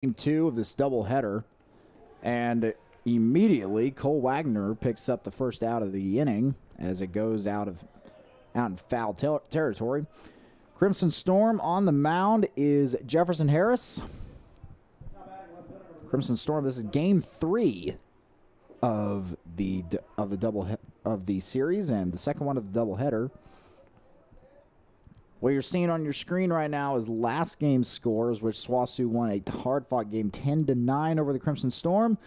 Game 2 of this doubleheader, and immediately Cole Wagner picks up the first out of the inning as it goes out in foul territory. Crimson Storm on the mound is Jefferson Harris. Crimson Storm. This is Game 3 of the series and the second one of the doubleheader. What you're seeing on your screen right now is last game's scores, which SWOSU won a hard-fought game 10-9 over the Crimson Storm.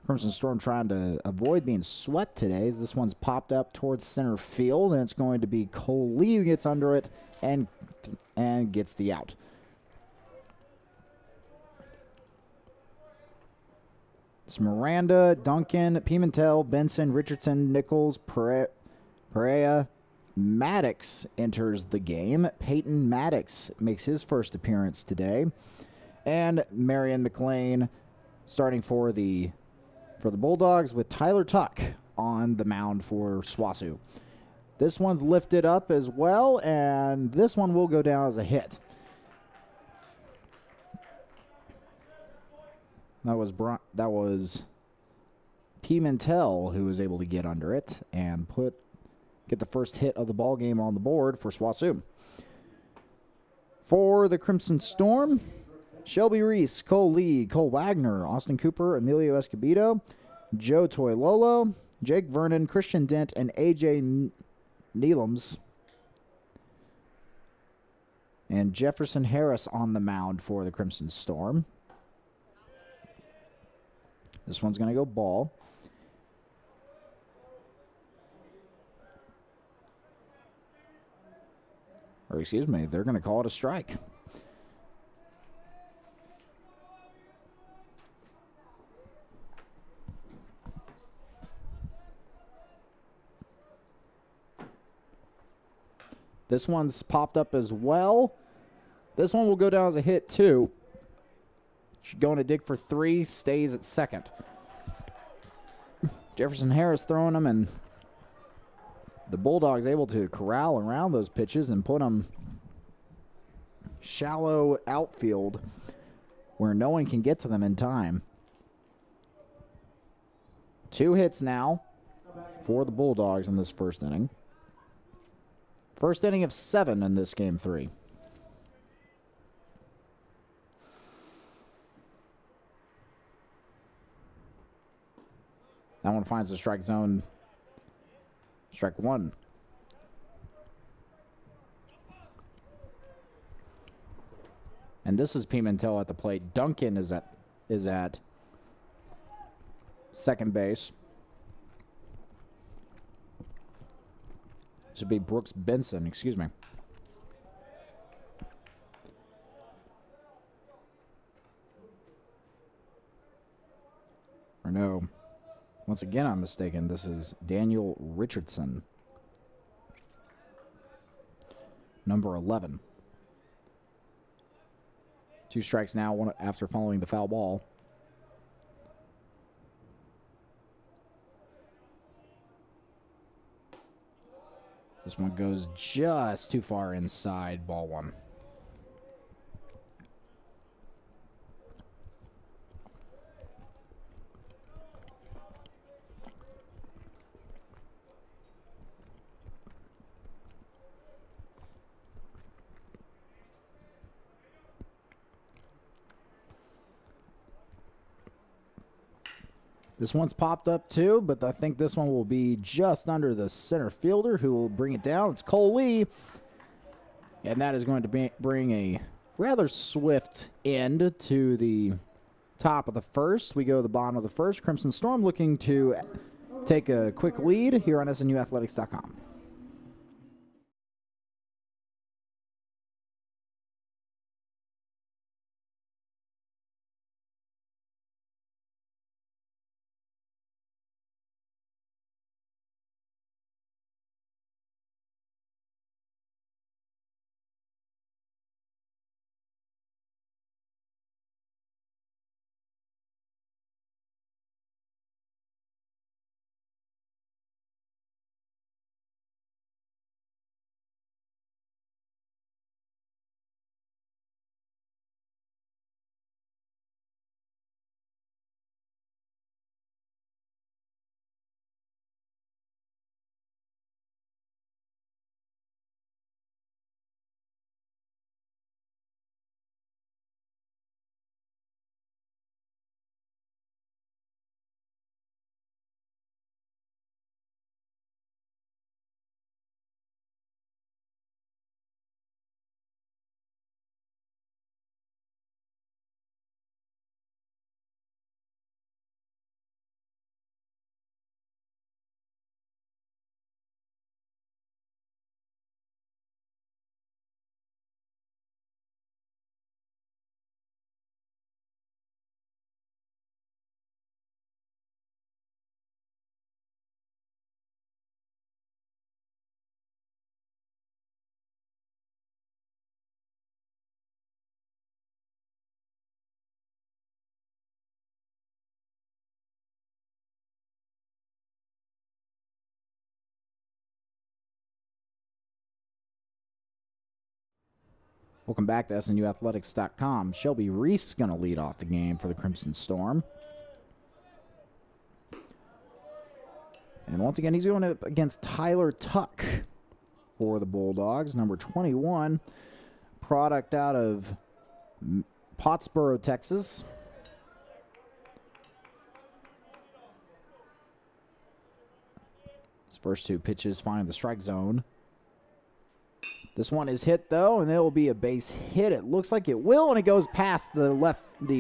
Crimson Storm trying to avoid being swept today, as this one's popped up towards center field, and it's going to be Cole Lee who gets under it and gets the out. It's Miranda, Duncan, Pimentel, Benson, Richardson, Nichols, Perea. Maddox enters the game. Peyton Maddox makes his first appearance today. And Marion McLean starting for the Bulldogs with Tyler Tuck on the mound for SWOSU. This one's lifted up as well, and this one will go down as a hit. That was Pimentel who was able to get under it and get the first hit of the ball game on the board for SWOSU. For the Crimson Storm, Shelby Reese, Cole Lee, Cole Wagner, Austin Cooper, Emilio Escobedo, Joe Toilolo, Jake Vernon, Christian Dent, and AJ Neelums. And Jefferson Harris on the mound for the Crimson Storm. This one's going to go ball. Or excuse me, they're going to call it a strike. This one's popped up as well. This one will go down as a hit too. Going to dig for 3, stays at second. Jefferson Harris throwing them, and the Bulldogs able to corral around those pitches and put them shallow outfield where no one can get to them in time. 2 hits now for the Bulldogs in this first inning. First inning of 7 in this game 3. That one finds the strike zone. Strike 1. And this is Pimentel at the plate. Duncan is at second base. Should be Brooks Benson, excuse me. Or no. Once again, I'm mistaken. This is Daniel Richardson. Number 11. 2 strikes now, one after following the foul ball. This one goes just too far inside, ball 1. This one's popped up too, but I think this one will be just under the center fielder who will bring it down. It's Cole Lee, and that is going to bring a rather swift end to the top of the first. We go to the bottom of the first. Crimson Storm looking to take a quick lead here on SNUathletics.com. Welcome back to SNUathletics.com. Shelby Reese going to lead off the game for the Crimson Storm. And once again, he's going up against Tyler Tuck for the Bulldogs, number 21, product out of Pottsboro, Texas. His first two pitches find the strike zone. This one is hit, though, and it will be a base hit. It looks like it will, and it goes past the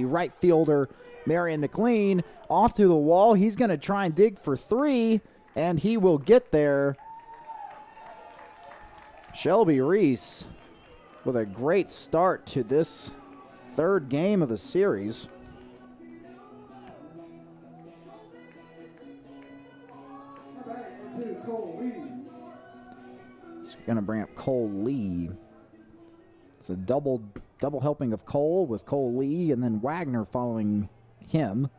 right fielder, Marion McLean, off to the wall. He's going to try and dig for three, and he will get there. Shelby Reese with a great start to this third game of the series. It's going to bring up Cole Lee. It's a double helping of Cole with Cole Lee, and then Wagner following him.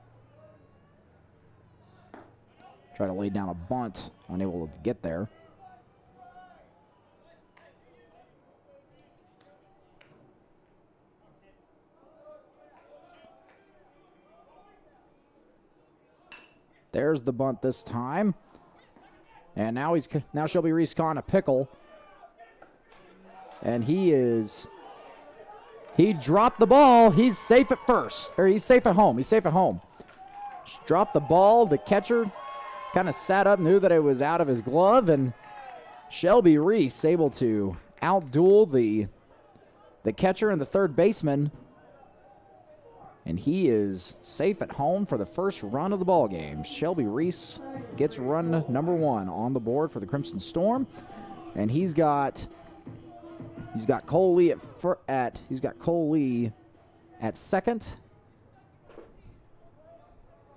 Try to lay down a bunt, unable to get there. There's the bunt this time. And now Shelby Reese caught in a pickle. And he dropped the ball. He's safe at first. Or he's safe at home. He's safe at home. Dropped the ball. The catcher kind of sat up, knew that it was out of his glove, and Shelby Reese able to outduel the catcher and the third baseman. And he is safe at home for the first run of the ball game. Shelby Reese gets run number one on the board for the Crimson Storm, and he's got Cole Lee at second,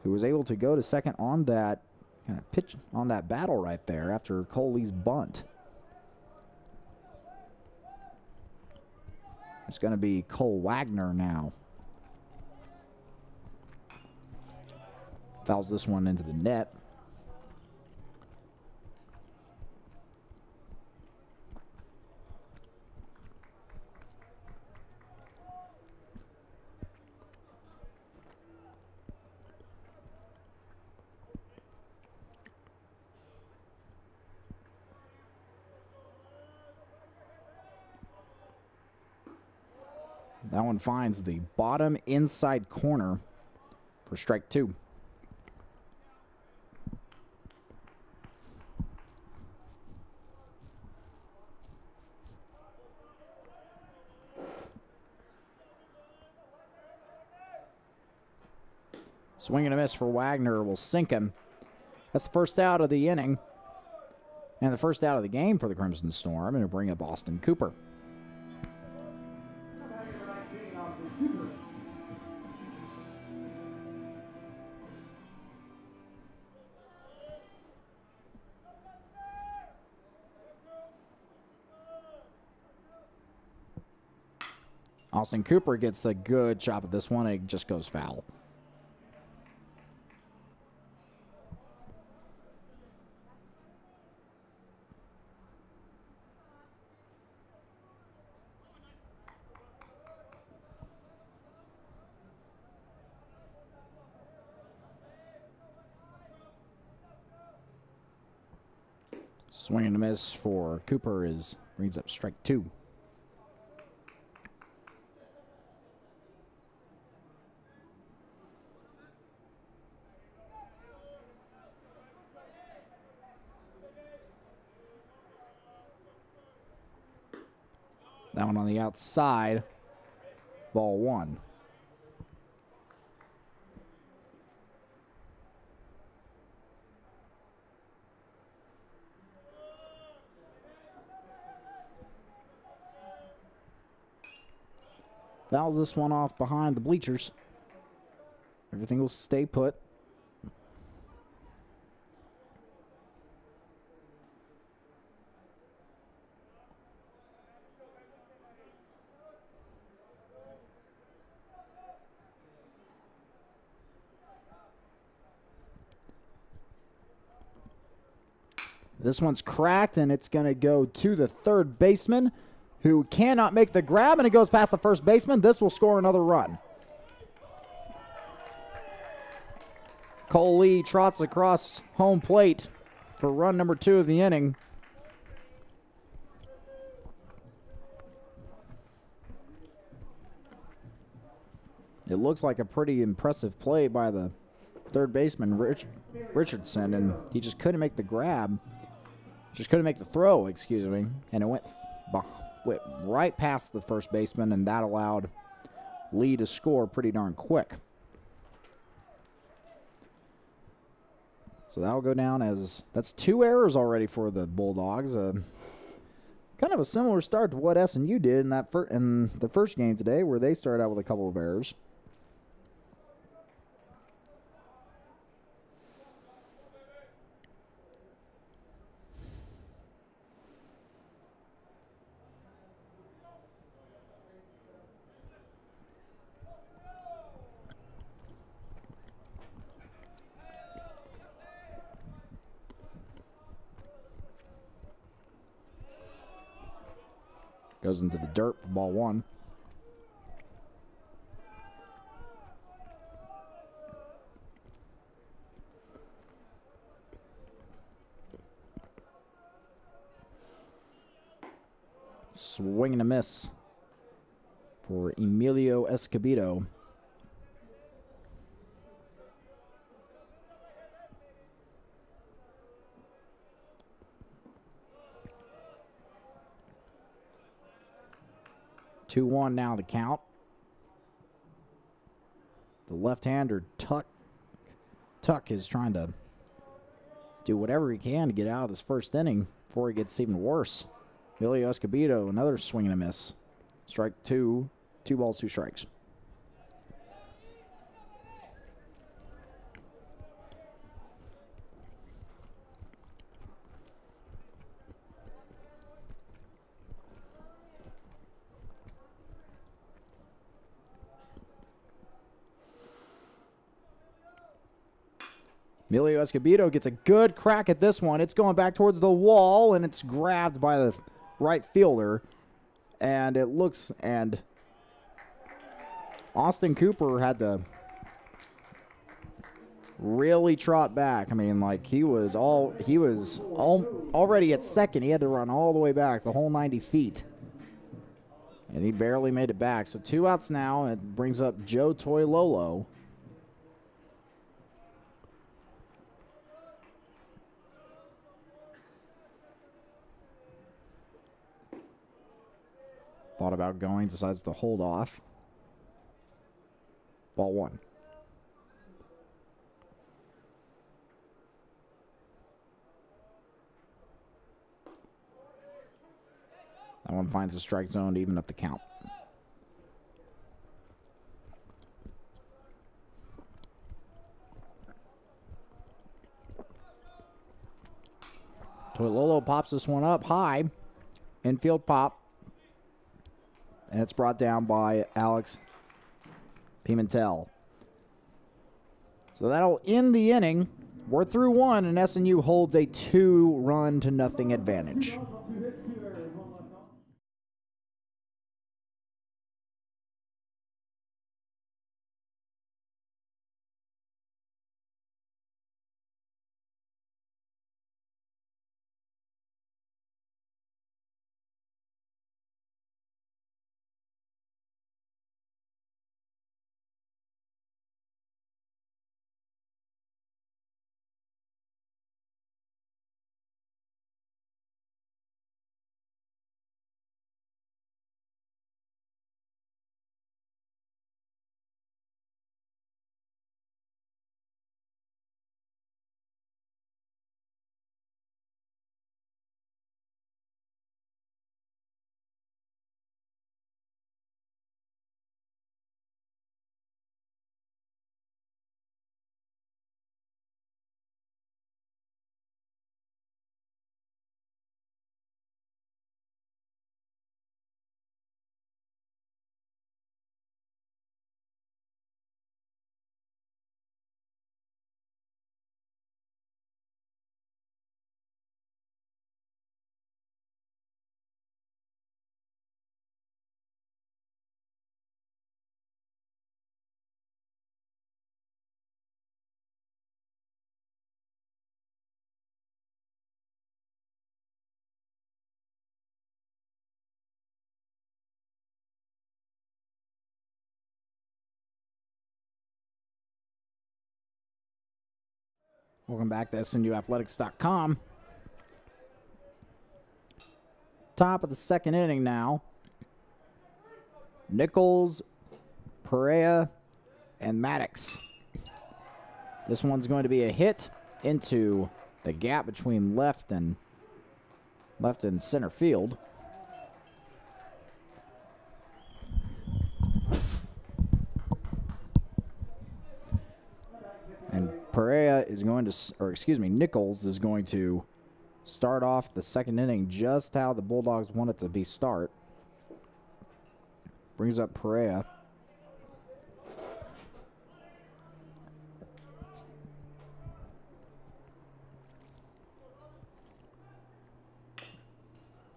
who was able to go to second on that kind of pitch on that battle right there after Cole Lee's bunt. It's going to be Cole Wagner now. Fouls this one into the net. That one finds the bottom inside corner for strike two. Swing and a miss for Wagner will sink him. That's the first out of the inning and the first out of the game for the Crimson Storm, and it'll bring up Austin Cooper. Austin Cooper gets a good chop at this one. It just goes foul. Swing and a miss for Cooper brings up strike two. That one on the outside. Ball one. Fouls this one off behind the bleachers. Everything will stay put. This one's cracked, and it's going to go to the third baseman, who cannot make the grab, and it goes past the first baseman. This will score another run. Cole Lee trots across home plate for run number 2 of the inning. It looks like a pretty impressive play by the third baseman, Richardson, and he just couldn't make the grab. Just couldn't make the throw, excuse me, and it went right past the first baseman, and that allowed Lee to score pretty darn quick. So that'll go down as, that's 2 errors already for the Bulldogs. Kind of a similar start to what S&U did in the first game today, where they started out with a couple of errors. Goes into the dirt for ball 1. Swing and a miss for Emilio Escobedo. Two one now the count. The left-hander Tuck is trying to do whatever he can to get out of this first inning before it gets even worse. Emilio Escobedo, another swing and a miss. Strike 2, 2 balls, 2 strikes. Emilio Escobedo gets a good crack at this one. It's going back towards the wall, and it's grabbed by the right fielder. And it looks, and Austin Cooper had to really trot back. I mean, like, he was already at second. He had to run all the way back, the whole 90 feet. And he barely made it back. So 2 outs now. It brings up Joe Toilolo. Thought about going, decides to hold off. Ball 1. That one finds the strike zone to even up the count. Toilolo pops this one up high. Infield pop. And it's brought down by Alex Pimentel. So that'll end the inning. We're through 1, and S&U holds a 2-0 advantage. Welcome back to SNUathletics.com. Top of the second inning now. Nichols, Perea, and Maddox. This one's going to be a hit into the gap between left and center field. And Perea is going to, or excuse me, Nichols is going to start off the second inning just how the Bulldogs want it to be start. Brings up Perea.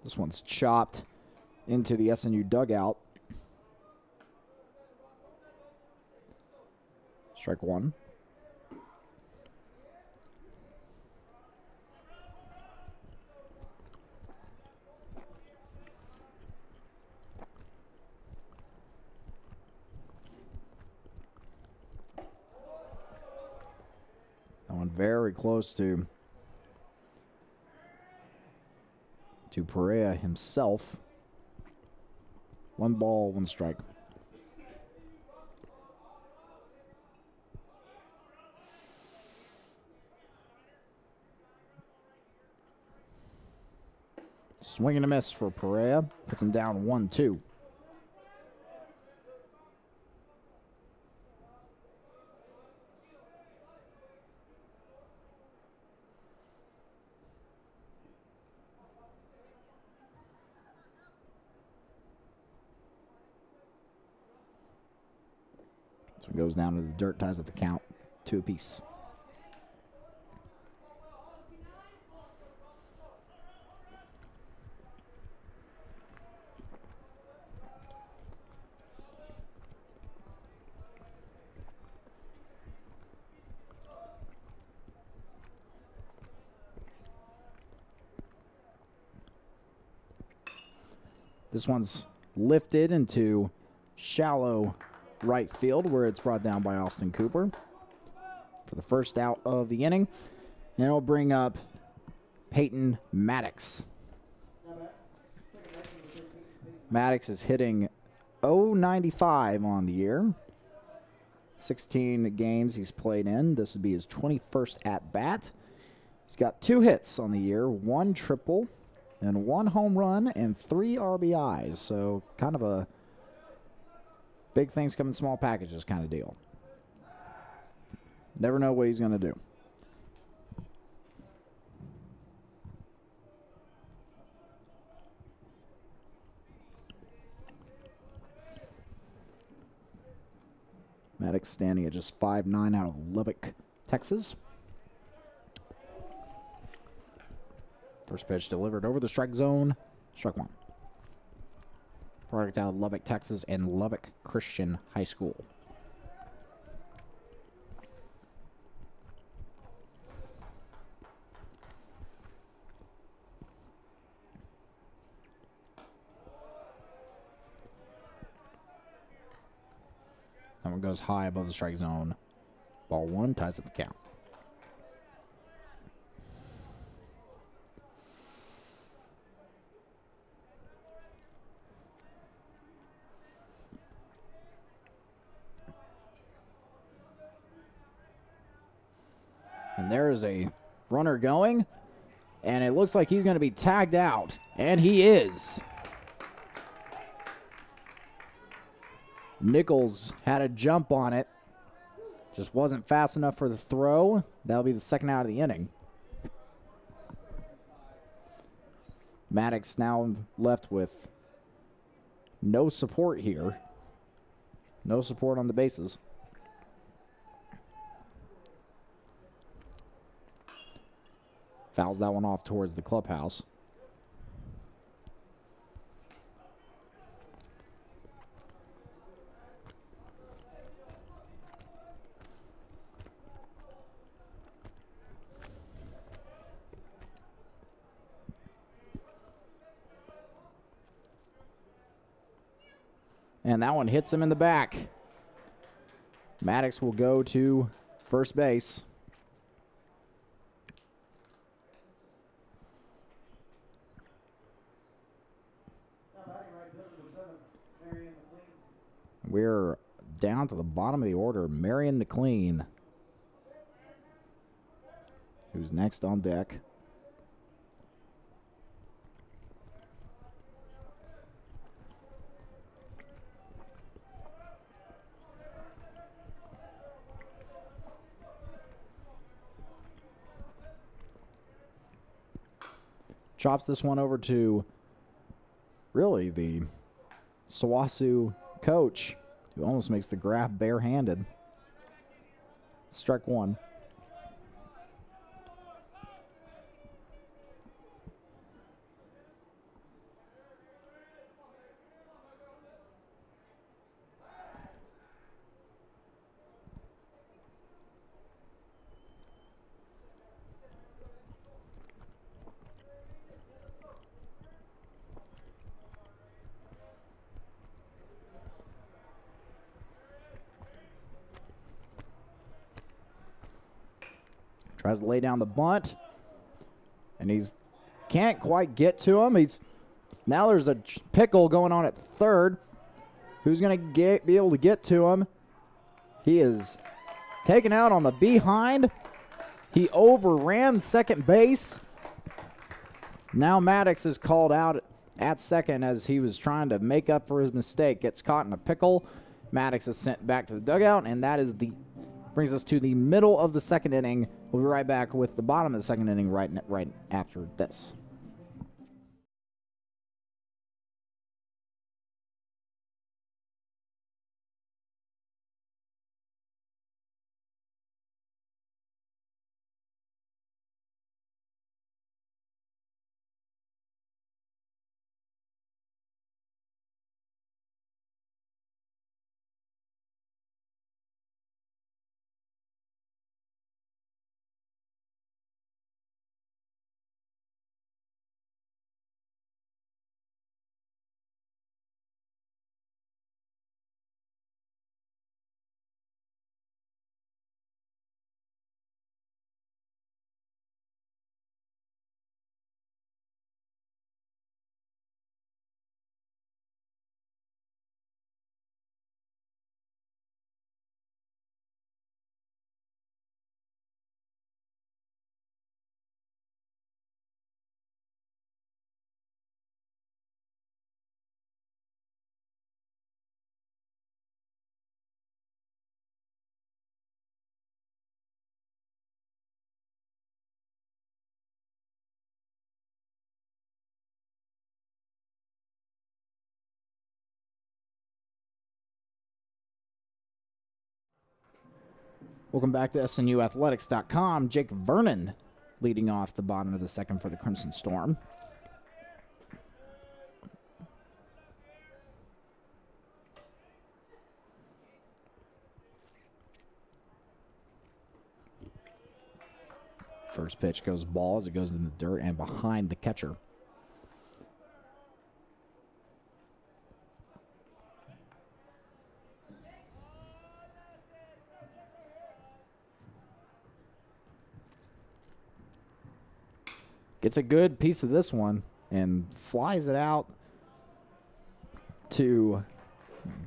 This one's chopped into the SNU dugout. Strike one. That one very close to Perea himself. 1 ball, 1 strike. Swing and a miss for Perea. Puts him down 1-2. So it goes down to the dirt, ties up the count, 2 apiece. This one's lifted into shallow right field where it's brought down by Austin Cooper for the first out of the inning. And it'll bring up Peyton Maddox. Maddox is hitting .095 on the year. 16 games he's played in. This would be his 21st at-bat. He's got 2 hits on the year, 1 triple, and 1 home run, and 3 RBIs. So kind of a big things come in small packages kind of deal. Never know what he's going to do. Maddox standing at just 5'9" out of Lubbock, Texas. First pitch delivered over the strike zone. Strike one. Product out of Lubbock, Texas, and Lubbock Christian High School. That one goes high above the strike zone. Ball 1 ties up the count. And there is a runner going, and it looks like he's going to be tagged out, and he is. Nichols had a jump on it, just wasn't fast enough for the throw. That'll be the second out of the inning. Maddox now left with no support here. No support on the bases. Fouls that one off towards the clubhouse. And that one hits him in the back. Maddox will go to first base. We're down to the bottom of the order. Marion the Clean, who's next on deck. Chops this one over to really the Sawasu coach, who almost makes the grab barehanded. Strike one. Tries to lay down the bunt, and he's can't quite get to him. Now there's a pickle going on at third. Who's going to be able to get to him? He is taken out on the behind. He overran second base. Now Maddox is called out at second as he was trying to make up for his mistake. Gets caught in a pickle. Maddox is sent back to the dugout, and that is brings us to the middle of the second inning. We'll be right back with the bottom of the second inning right after this. Welcome back to SNUathletics.com. Jake Vernon leading off the bottom of the second for the Crimson Storm. First pitch goes ball as it goes in the dirt and behind the catcher. Gets a good piece of this one and flies it out to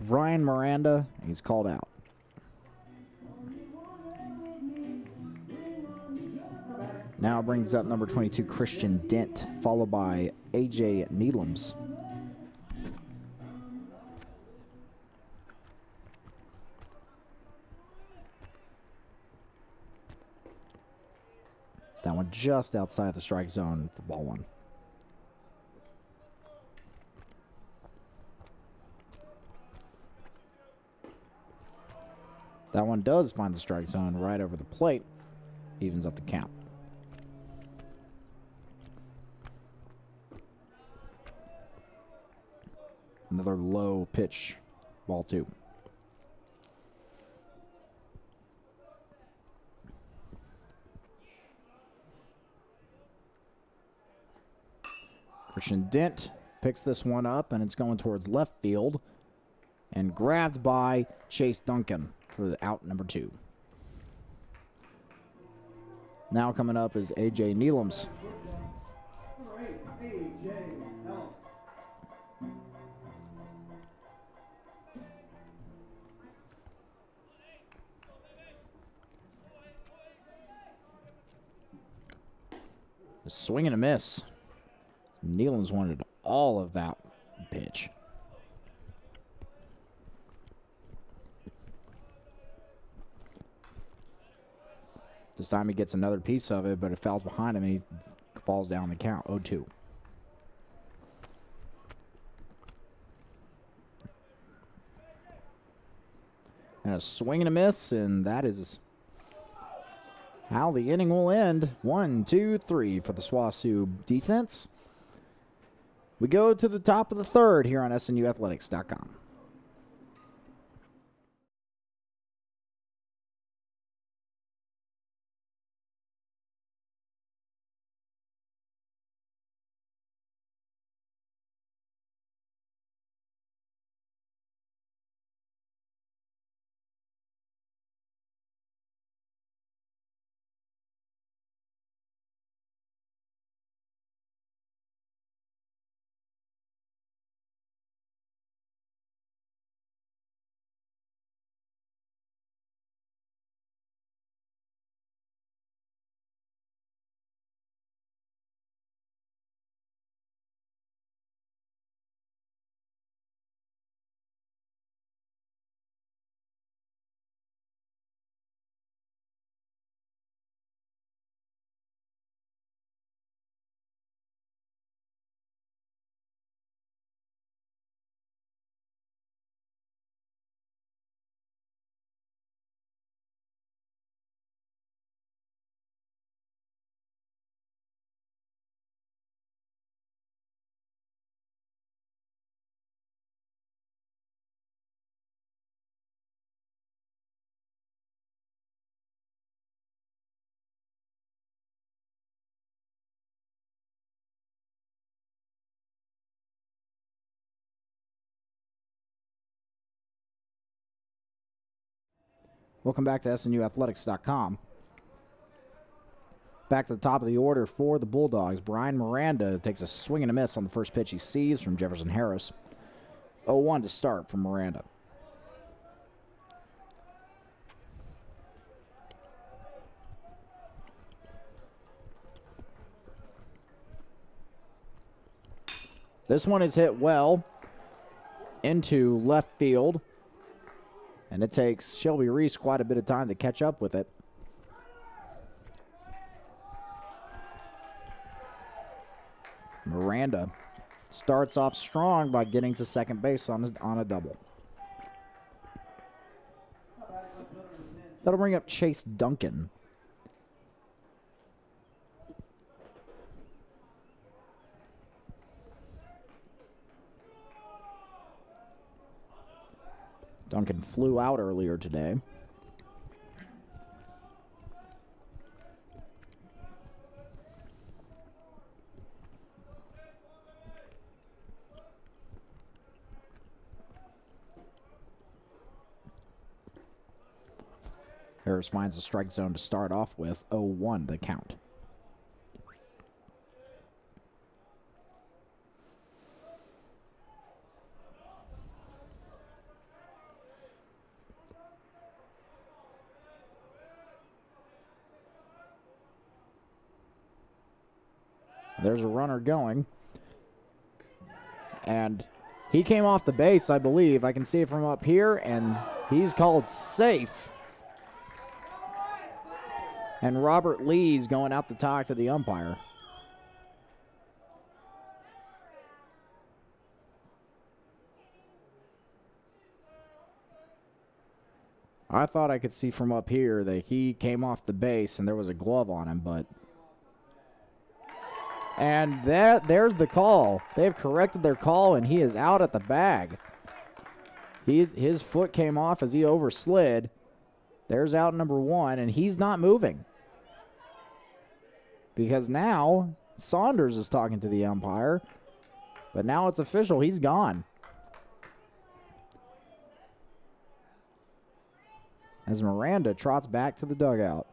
Brian Miranda. He's called out. Now brings up number 22, Christian Dent, followed by A.J. Neelums. That one just outside the strike zone for ball one. That one does find the strike zone right over the plate. Evens up the count. Another low pitch, ball two. Christian Dent picks this one up, and it's going towards left field and grabbed by Chase Duncan for the out number two. Now coming up is A.J. Neelums. A swing and a miss. Nealon's wanted all of that pitch. This time he gets another piece of it, but it fouls behind him and he falls down the count. 0-2. And a swing and a miss, and that is how the inning will end. 1, 2, 3 for the SWOSU defense. We go to the top of the third here on SNUathletics.com. Welcome back to SNUathletics.com. Back to the top of the order for the Bulldogs. Brian Miranda takes a swing and a miss on the first pitch he sees from Jefferson Harris. 0-1 to start from Miranda. This one is hit well into left field. And it takes Shelby Reese quite a bit of time to catch up with it. Miranda starts off strong by getting to second base on a double. That'll bring up Chase Duncan. Duncan flew out earlier today. Harris finds the strike zone to start off with. 0-1 the count. There's a runner going. And he came off the base, I believe. I can see it from up here, and he's called safe. And Robert Lee's going out to talk to the umpire. I thought I could see from up here that he came off the base and there was a glove on him, but... And there's the call. They've corrected their call, and he is out at the bag. His foot came off as he overslid. There's out number 1, and he's not moving. Because now Saunders is talking to the umpire, but now it's official. He's gone. As Miranda trots back to the dugout.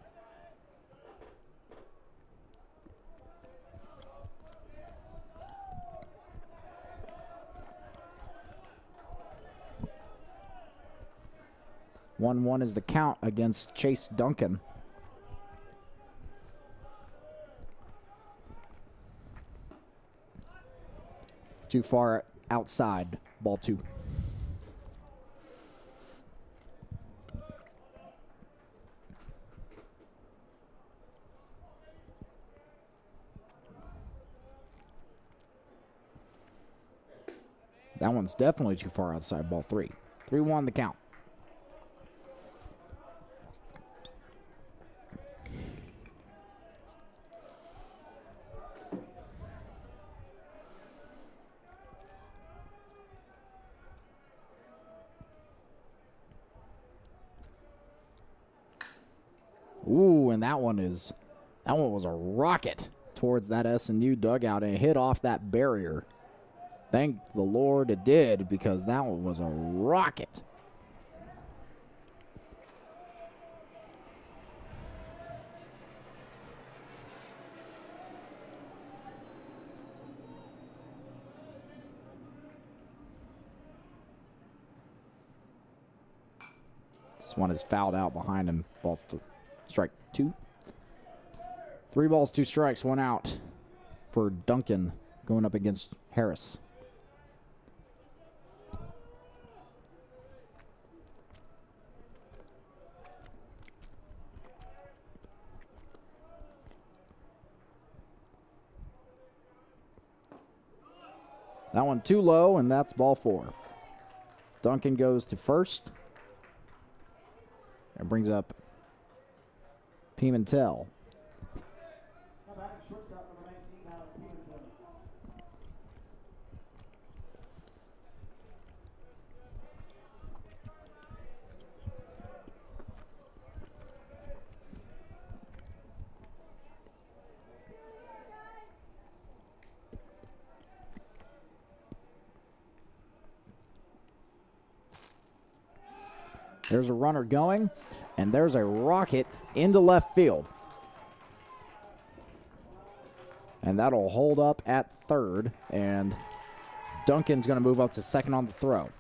One is the count against Chase Duncan. Too far outside. Ball 2. That one's definitely too far outside. Ball 3. 3-1 the count. Ooh, and that one was a rocket towards that S&U dugout and hit off that barrier. Thank the Lord it did, because that one was a rocket. This one is fouled out behind him. Ball strike 2. 3 balls, 2 strikes, 1 out for Duncan going up against Harris. That one too low, and that's ball 4. Duncan goes to first. And brings up Pimentel. There's a runner going, and there's a rocket into left field. And that'll hold up at third, and Duncan's going to move up to second on the throw.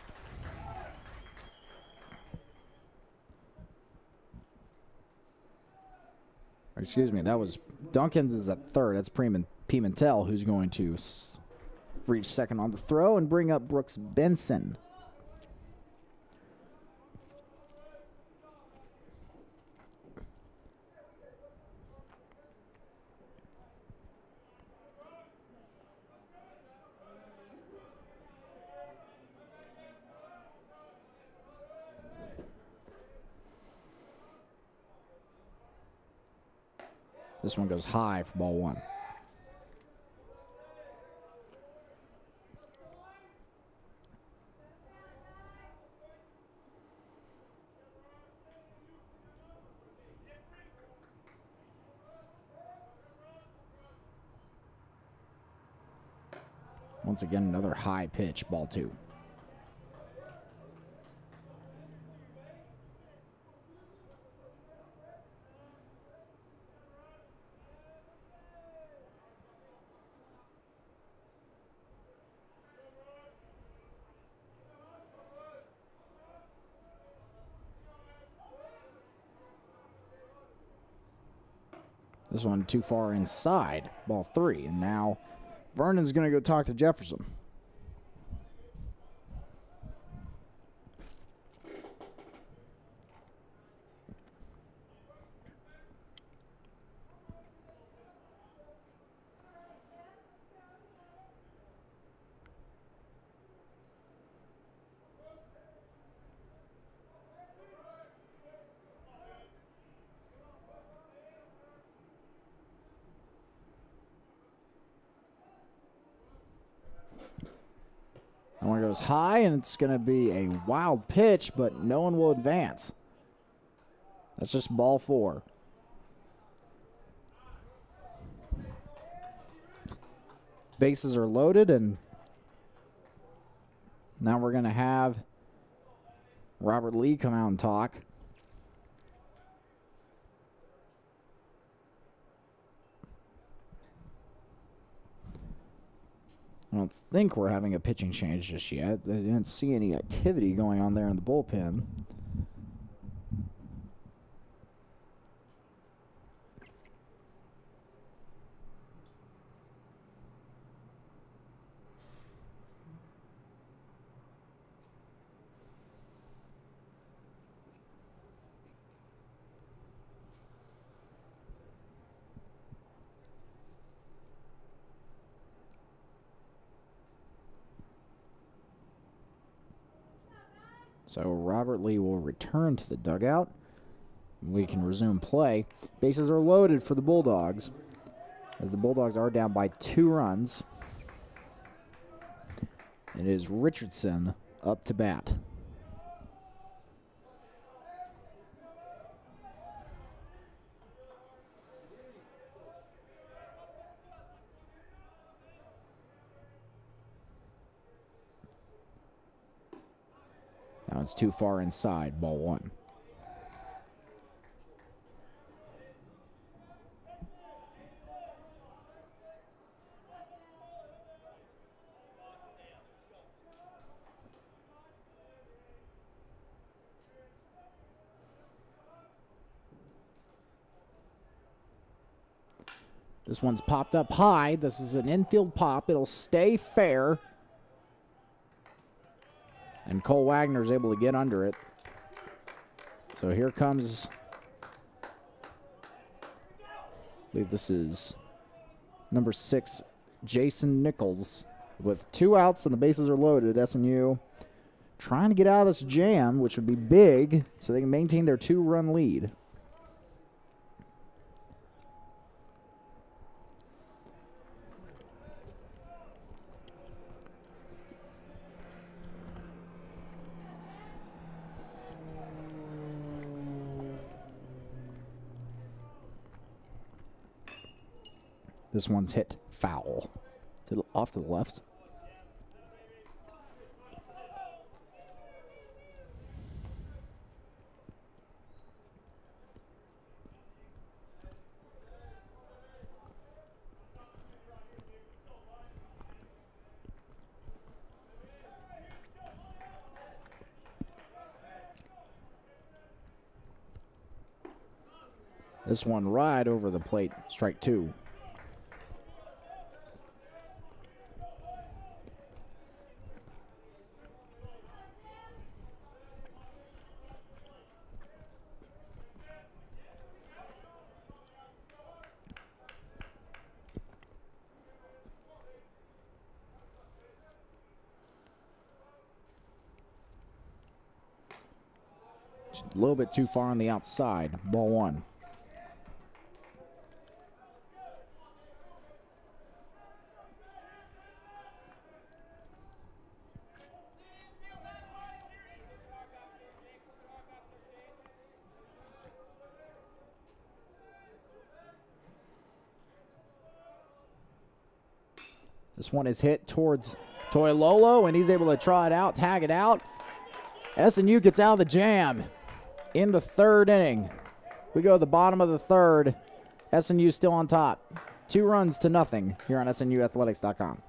Excuse me, that was Duncan's is at third. That's Pimentel, who's going to reach second on the throw and bring up Brooks Benson. This one goes high for ball 1. Once again, another high pitch, ball 2. This one too far inside, ball 3. And now Vernon's going to go talk to Jefferson. That one goes high, and it's going to be a wild pitch, but no one will advance. That's just ball 4. Bases are loaded, and now we're going to have Robert Lee come out and talk. I don't think we're having a pitching change just yet. I didn't see any activity going on there in the bullpen. So Robert Lee will return to the dugout. We can resume play. Bases are loaded for the Bulldogs, as the Bulldogs are down by 2 runs. It is Richardson up to bat. Now it's too far inside, ball 1. This one's popped up high. This is an infield pop. It'll stay fair. And Cole Wagner's able to get under it. So here comes, I believe this is number 6, Jason Nichols. With 2 outs and the bases are loaded, SNU trying to get out of this jam, which would be big, so they can maintain their 2-run lead. This one's hit foul. Off to the left. This one right over the plate, strike 2. A little bit too far on the outside. Ball 1. This one is hit towards Toilolo, and he's able to draw it out, tag it out. SNU gets out of the jam in the 3rd inning. We go to the bottom of the 3rd. SNU still on top. 2 runs to nothing here on SNUathletics.com.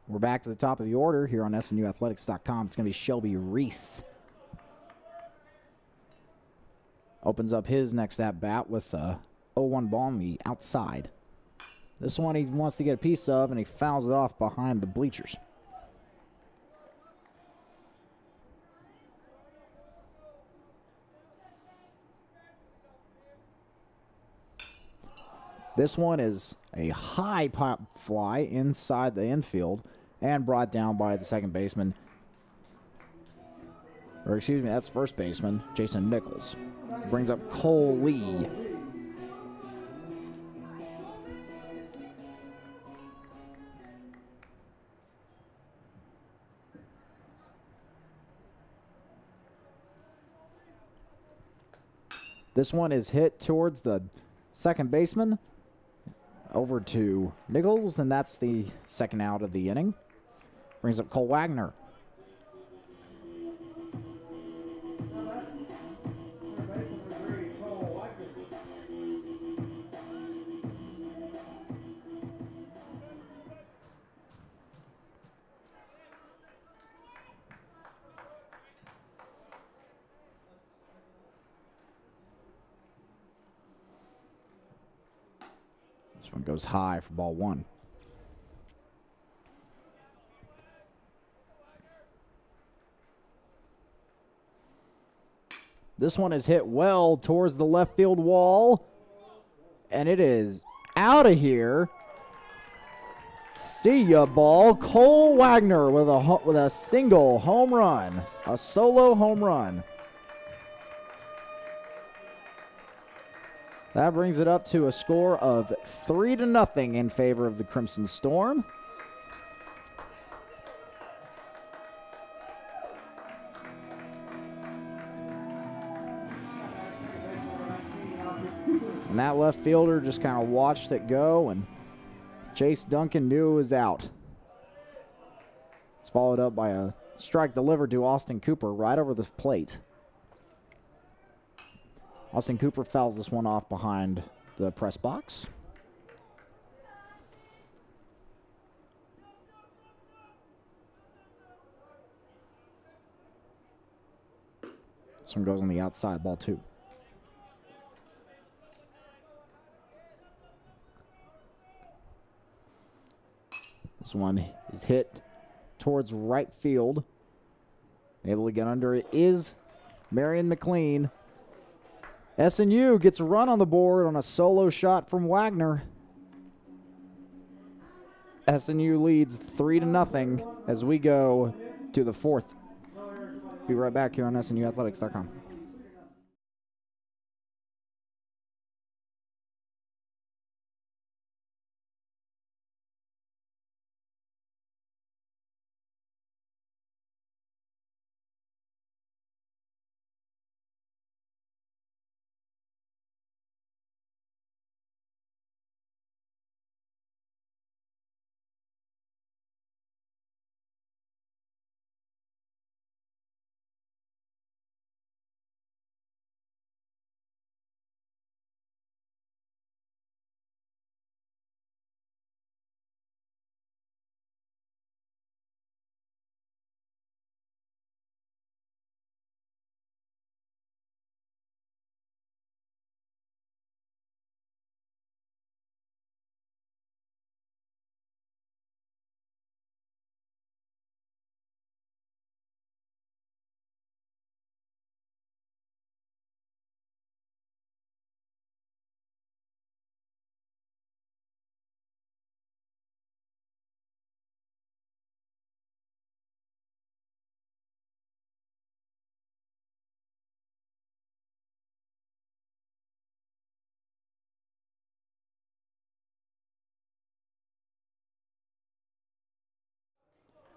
We're back to the top of the order here on SNUathletics.com. It's going to be Shelby Reese. Opens up his next at-bat with a 0-1 ball on the outside. This one he wants to get a piece of, and he fouls it off behind the bleachers. This one is a high pop fly inside the infield and brought down by the second baseman. Or excuse me, that's first baseman, Jason Nichols. Brings up Cole Lee. This one is hit towards the second baseman. Over to Nichols, and that's the second out of the inning. Brings up Cole Wagner. This one goes high for ball one. This one is hit well towards the left field wall, and it is out of here. See ya, ball. Cole Wagner with a single home run, a solo home run. That brings it up to a score of 3-0 in favor of the Crimson Storm. And that left fielder just kind of watched it go, and Chase Duncan knew it was out. It's followed up by a strike delivered to Austin Cooper right over the plate. Austin Cooper fouls this one off behind the press box. This one goes on the outside, ball two. This one is hit towards right field. Able to get under it is Marion McLean. SNU gets a run on the board on a solo shot from Wagner. SNU leads 3-0 as we go to the fourth. Be right back here on SNUathletics.com.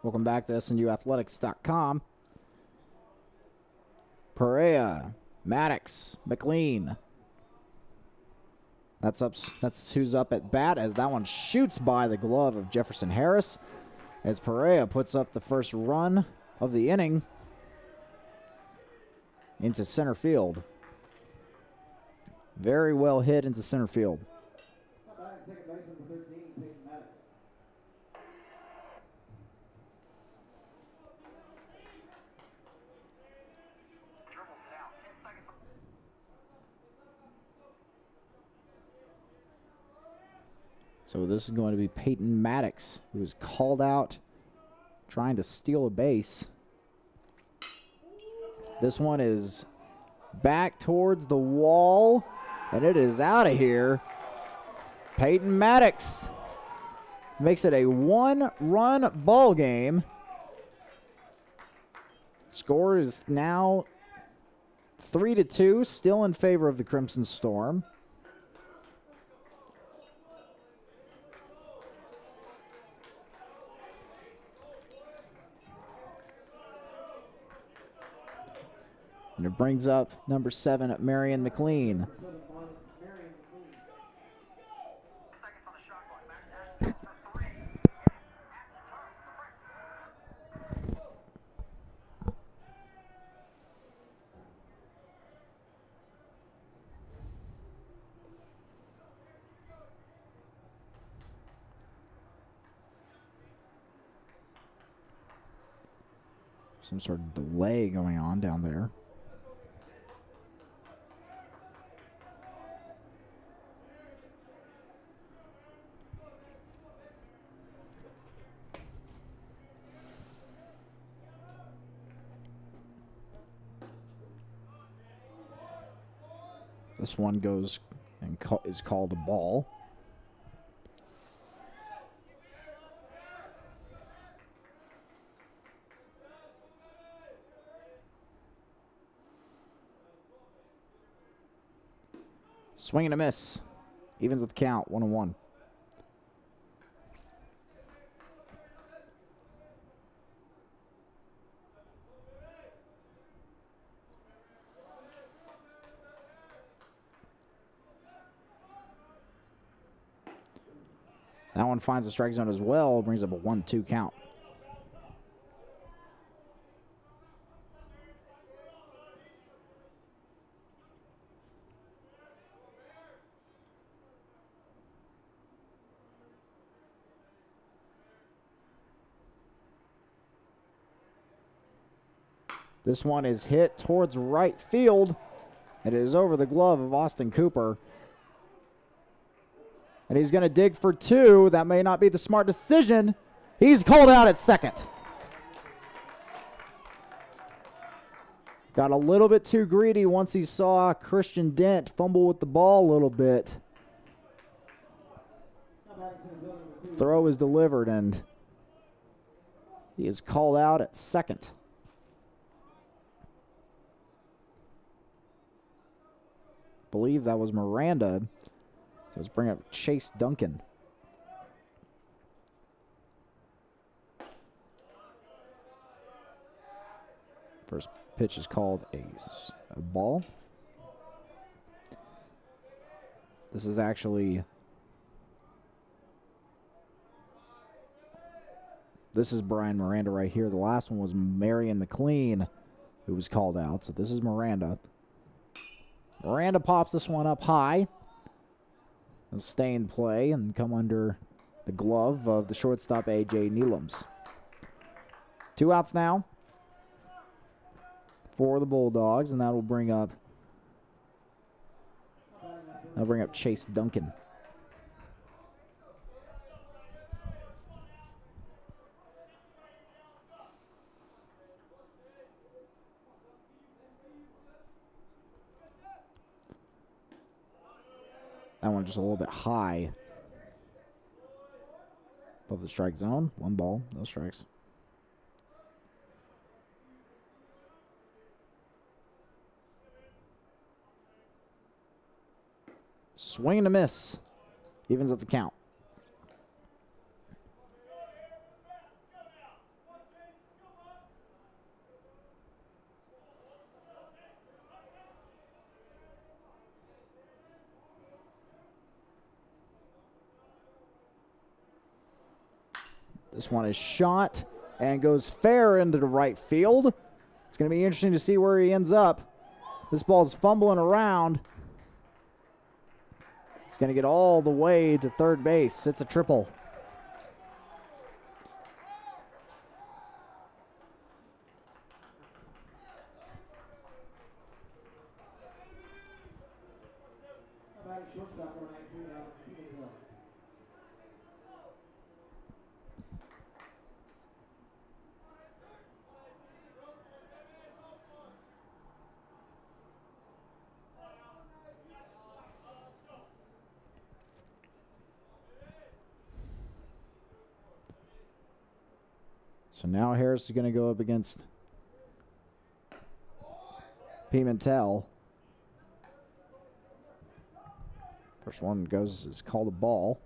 Welcome back to SNUathletics.com. Perea, Maddox, McLean. That's who's up at bat as that one shoots by the glove of Jefferson Harris as Perea puts up the first run of the inning into center field. Very well hit into center field. So this is going to be Peyton Maddox, who is called out trying to steal a base. This one is back towards the wall, and it is out of here. Peyton Maddox makes it a 1-run ball game. Score is now 3-2, still in favor of the Crimson Storm. And it brings up number 7, Marion McLean. Some sort of delay going on down there. This one goes and is called a ball. Swing and a miss. Evens at the count, 1-1. That one finds the strike zone as well, brings up a 1-2 count. This one is hit towards right field. It is over the glove of Austin Cooper. And he's going to dig for 2. That may not be the smart decision. He's called out at second. Got a little bit too greedy once he saw Christian Dent fumble with the ball a little bit. Throw is delivered, and he is called out at second. Believe that was Miranda. So let's bring up Chase Duncan. First pitch is called a ball. This is actually... This is Brian Miranda right here. The last one was Marion McLean, who was called out. So this is Miranda. Miranda pops this one up high. It'll stay in play and come under the glove of the shortstop, A.J. Neelums. 2 outs now for the Bulldogs, and that'll bring up Chase Duncan. That one just a little bit high above the strike zone. 1 ball, no strikes. Swing and a miss. Evens at the count. This one is shot and goes fair into the right field. It's going to be interesting to see where he ends up. This ball's fumbling around. He's going to get all the way to third base. It's a triple. So now Harris is going to go up against Pimentel. First one goes is called a ball.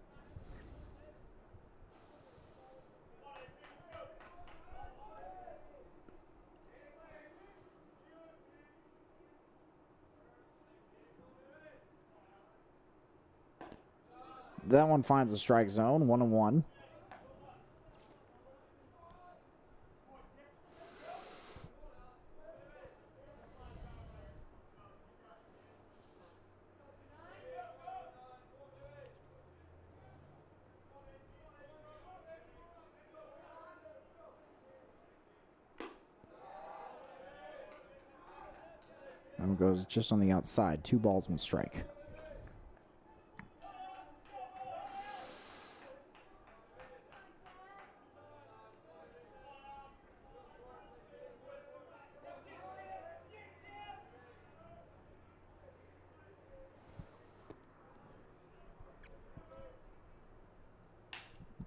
That one finds a strike zone, 1-1. That one goes just on the outside, 2 balls, 1 strike.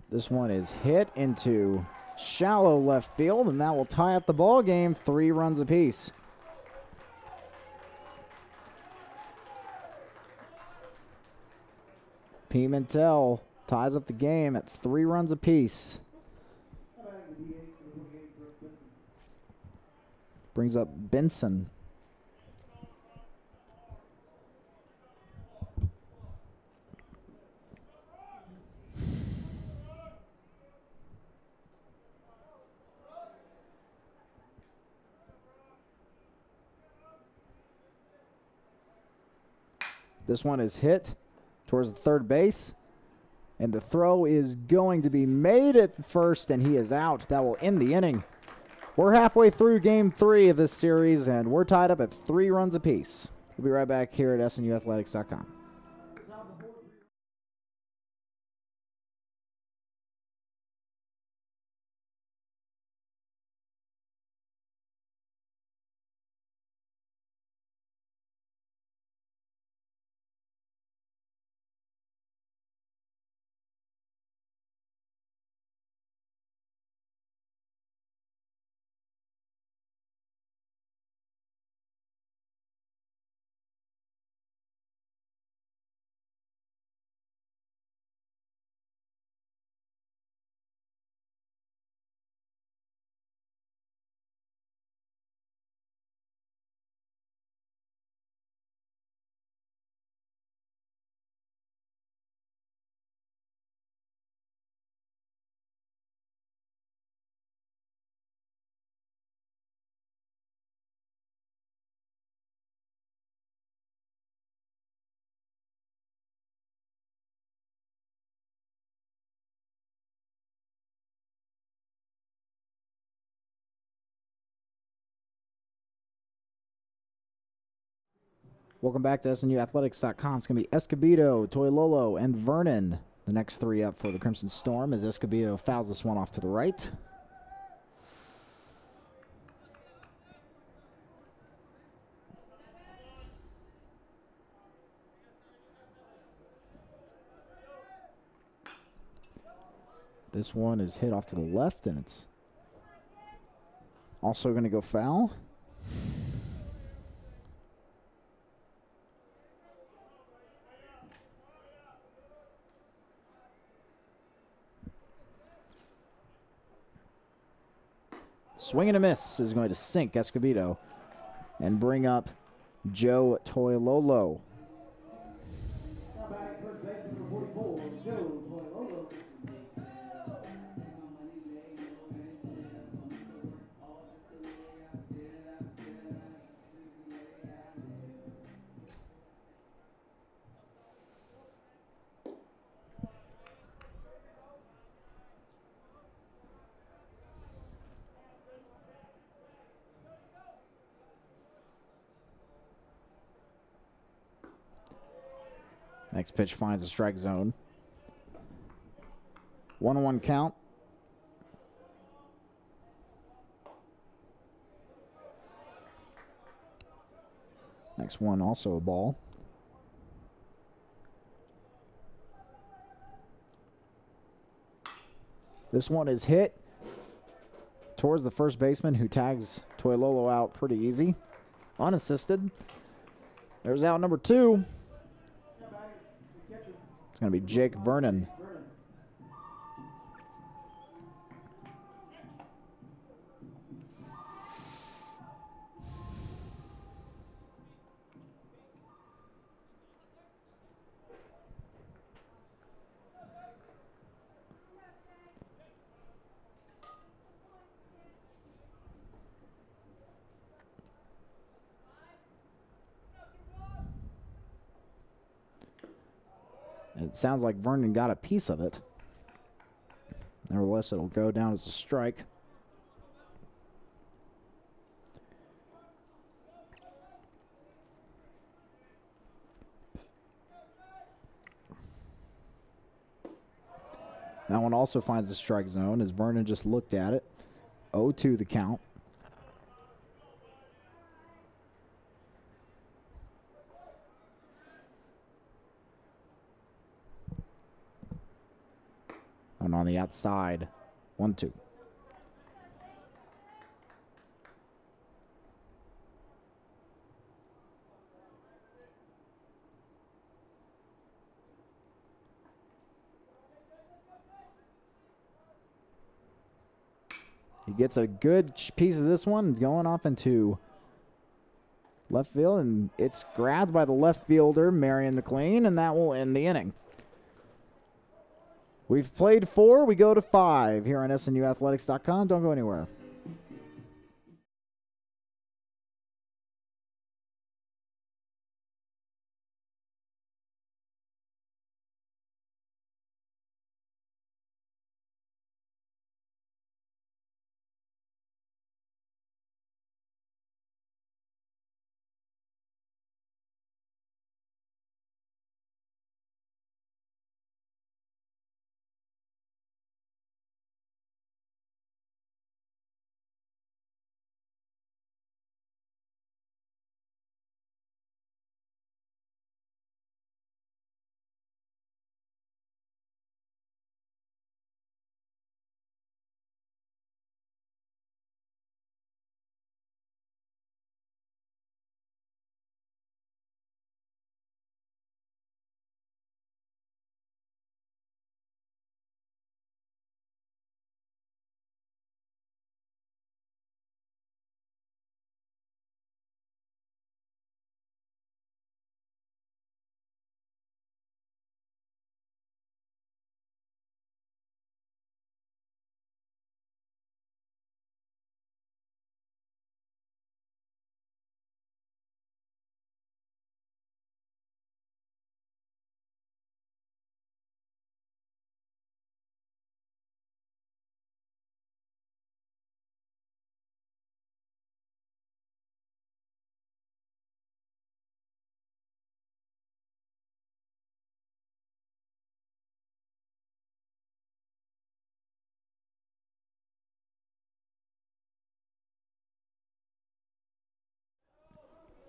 This one is hit into shallow left field, and that will tie up the ball game, 3 runs apiece. Pimentel ties up the game at 3 runs apiece. Brings up Benson. This one is hit towards the third base, and the throw is going to be made at first, and he is out. That will end the inning. We're halfway through Game 3 of this series, and we're tied up at 3 runs apiece. We'll be right back here at SNUathletics.com. Welcome back to SNUathletics.com. It's going to be Escobedo, Toilolo, and Vernon. The next 3 up for the Crimson Storm as Escobedo fouls this one off to the right. This one is hit off to the left, and it's also going to go foul. Swing and a miss is going to sink Escobedo and bring up Joe Toilolo. Next pitch finds a strike zone. 1-1 count. Next one also a ball. This one is hit towards the first baseman, who tags Toilolo out pretty easy. Unassisted. There's out number 2. It's going to be Jake Vernon. It sounds like Vernon got a piece of it. Nevertheless, it'll go down as a strike. That one also finds the strike zone as Vernon just looked at it. 0-2 the count. And on the outside, 1-2. He gets a good piece of this one going off into left field, and it's grabbed by the left fielder, Marion McLean, and that will end the inning. We've played 4. We go to 5 here on SNUathletics.com. Don't go anywhere.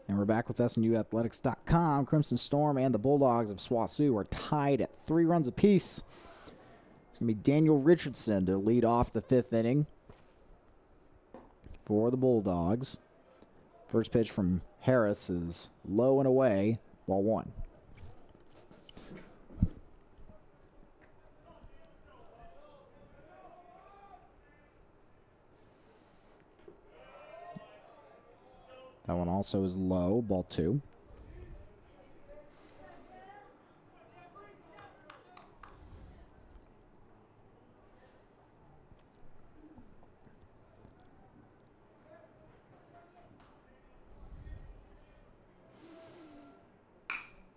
And we're back with SNUathletics.com. Crimson Storm and the Bulldogs of SWOSU are tied at 3 runs apiece. It's going to be Daniel Richardson to lead off the 5th inning for the Bulldogs. First pitch from Harris is low and away, ball 1. That one also is low, ball 2.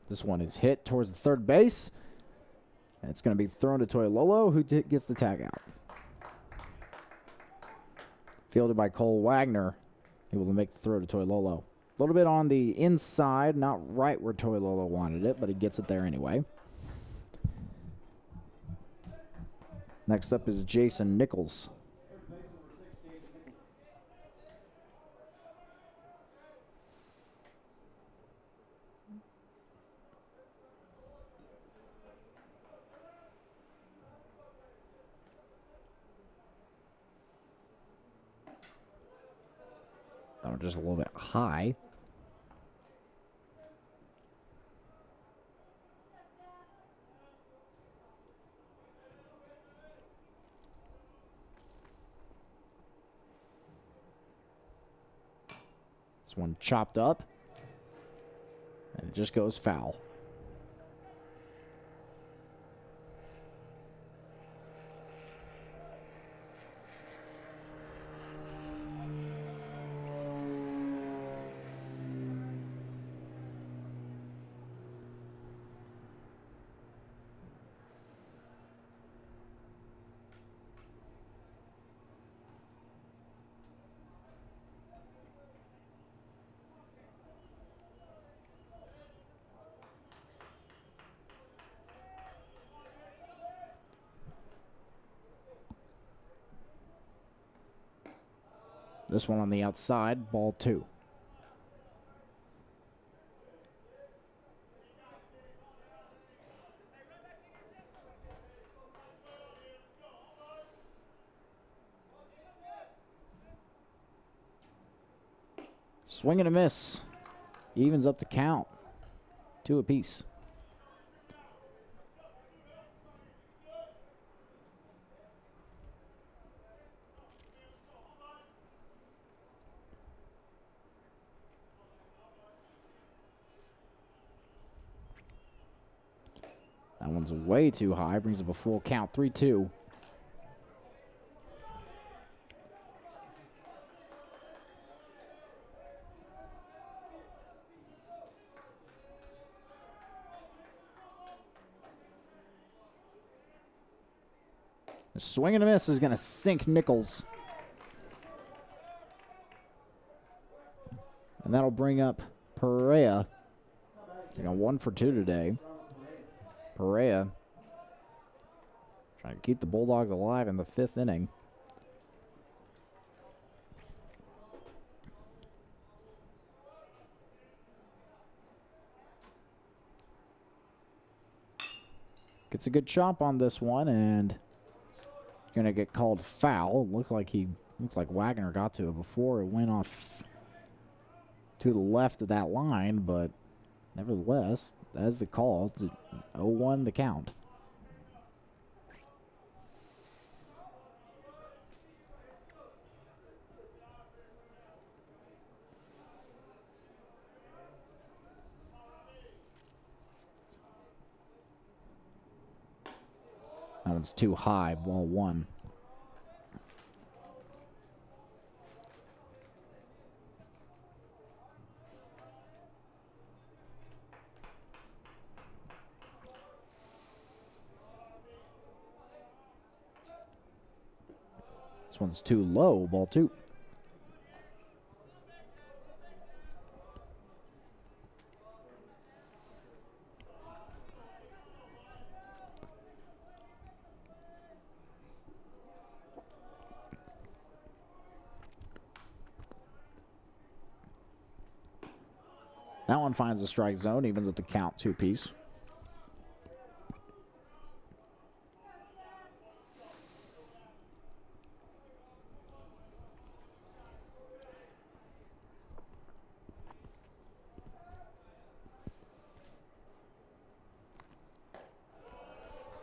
This one is hit towards the third base. And it's going to be thrown to Toilolo, who gets the tag out. Fielded by Cole Wagner. Able to make the throw to Toilolo. A little bit on the inside, not right where Toilolo wanted it, but he gets it there anyway. Next up is Jason Nichols. That one just a little bit high. This one chopped up, and it just goes foul. This one on the outside, ball 2. Swing and a miss. Evens up the count. 2 apiece. That one's way too high. Brings up a full count. 3-2. The swing and a miss is going to sink Nichols. And that'll bring up Perea. 1 for 2 today. Perea trying to keep the Bulldogs alive in the 5th inning. Gets a good chop on this one, and it's going to get called foul. Looks like Wagner got to it before it went off to the left of that line, but nevertheless, that's the call. 0-1 the count. That one's too high, ball 1. This one's too low, ball 2. That one finds the strike zone, evens at the count, 2 apiece.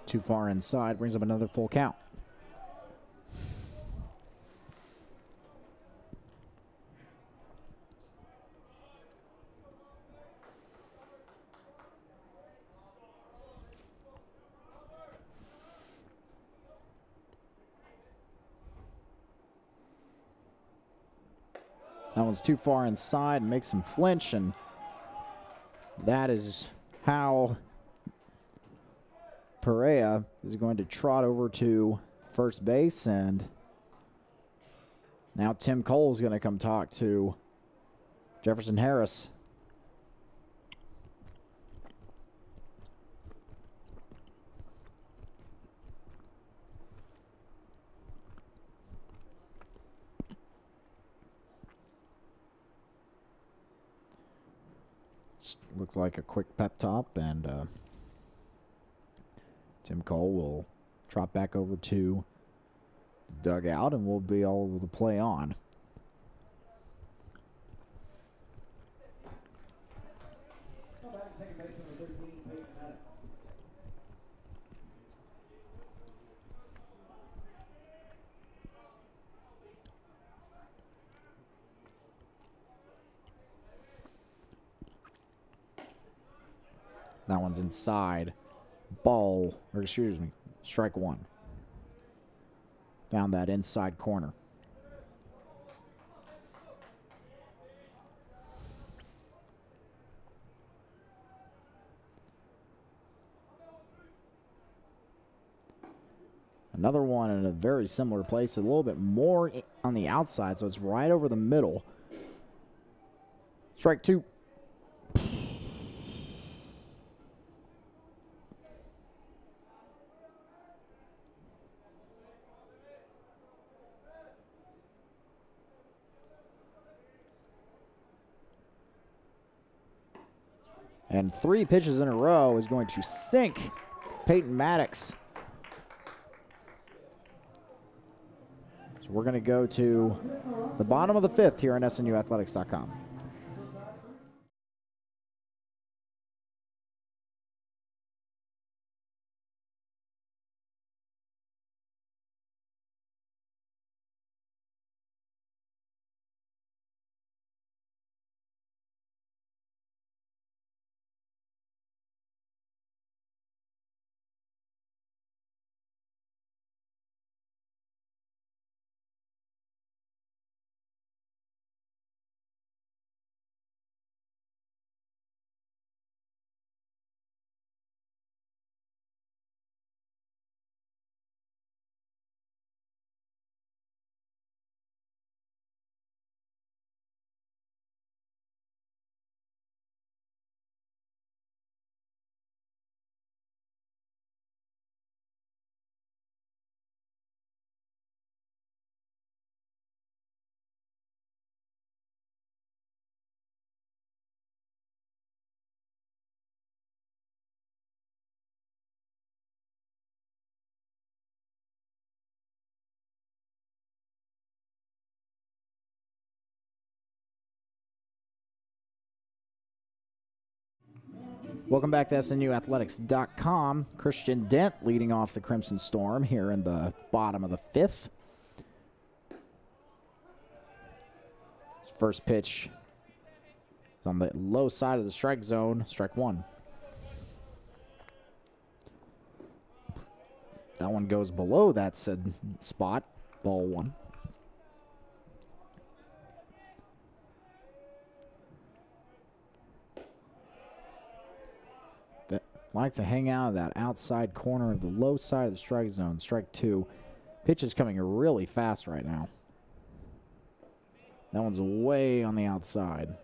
Too far inside, brings up another full count. That one's too far inside, makes him flinch, and that is how Perea is going to trot over to first base, and now Tim Cole is going to come talk to Jefferson Harris. Looked like a quick pep talk, and Tim Cole will trot back over to the dugout, and we'll be all able to play on. That one's inside. Ball, or excuse me, strike one. Found that inside corner. Another one in a very similar place, a little bit more on the outside, so it's right over the middle. Strike two. And 3 pitches in a row is going to sink Peyton Maddox. So we're going to go to the bottom of the 5th here on SNUathletics.com. Welcome back to SNUathletics.com. Christian Dent leading off the Crimson Storm here in the bottom of the 5th. His first pitch is on the low side of the strike zone, strike one. That one goes below that said spot, ball one. Like to hang out of that outside corner of the low side of the strike zone. Strike two. Pitch is coming really fast right now. That one's way on the outside.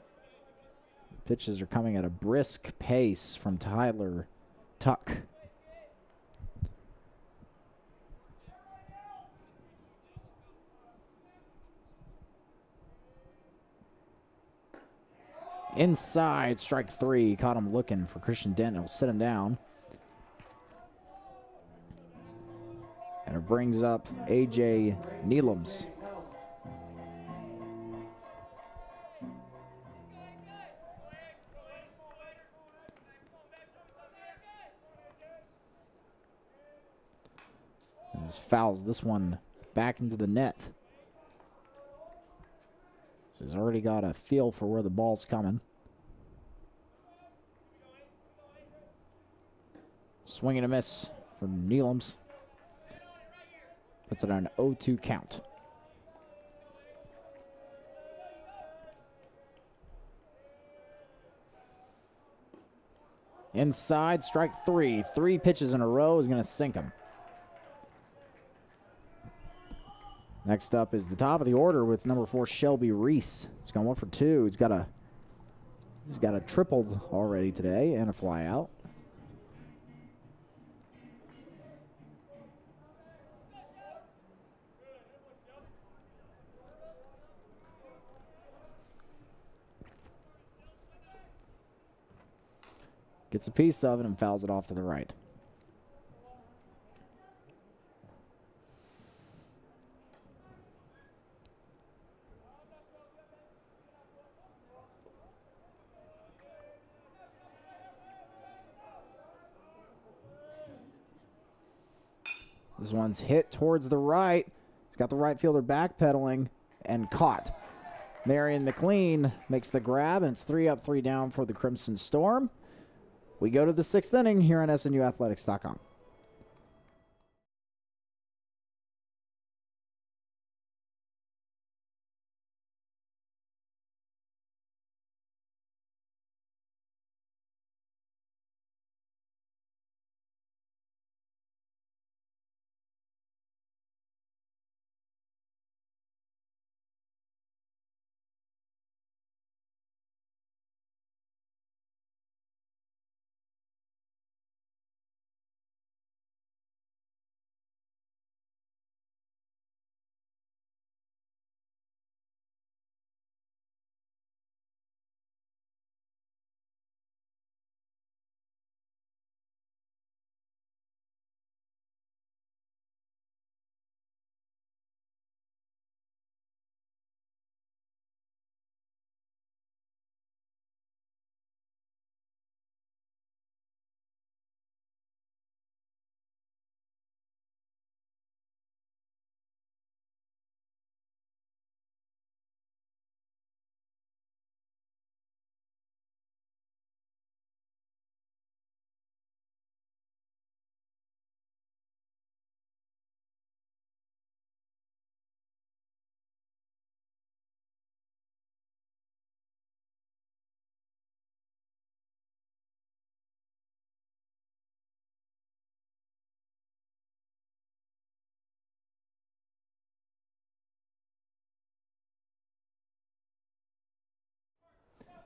Pitches are coming at a brisk pace from Tyler Tuck. Inside, strike three. Caught him looking for Christian Dent. He'll sit him down. And it brings up A.J. Neelums. This fouls this one back into the net. So he's already got a feel for where the ball's coming. Swing and a miss from Neelums. Puts it on an 0-2 count. Inside, strike three. 3 pitches in a row is going to sink him. Next up is the top of the order with number 4, Shelby Reese. He's gone 1 for 2. He's got a triple already today and a fly out. Gets a piece of it and fouls it off to the right. This one's hit towards the right. He's got the right fielder backpedaling and caught. Marion McLean makes the grab, and it's 3 up, 3 down for the Crimson Storm, We go to the 6th inning here on SNUathletics.com.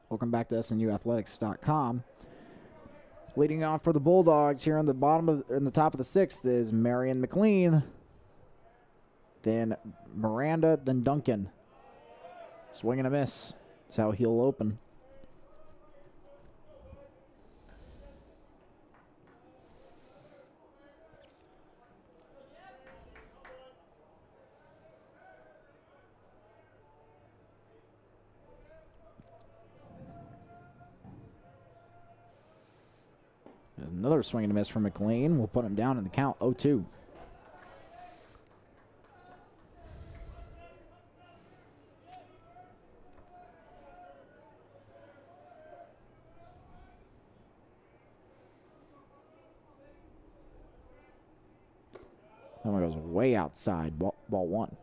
Welcome back to SNUathletics.com. Leading off for the Bulldogs here on the top of the 6th is Marion McLean, then Miranda, then Duncan. Swing and a miss. That's how he'll open. There's another swing and a miss from McLean. We'll put him down in the count 0-2. That one goes way outside. Ball one.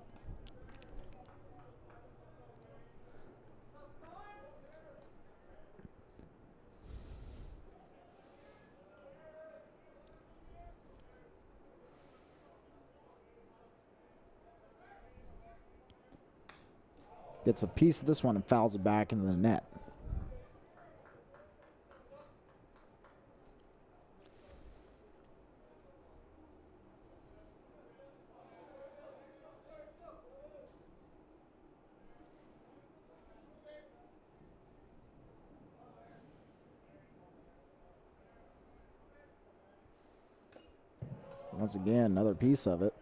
Gets a piece of this one and fouls it back into the net. Once again, another piece of it.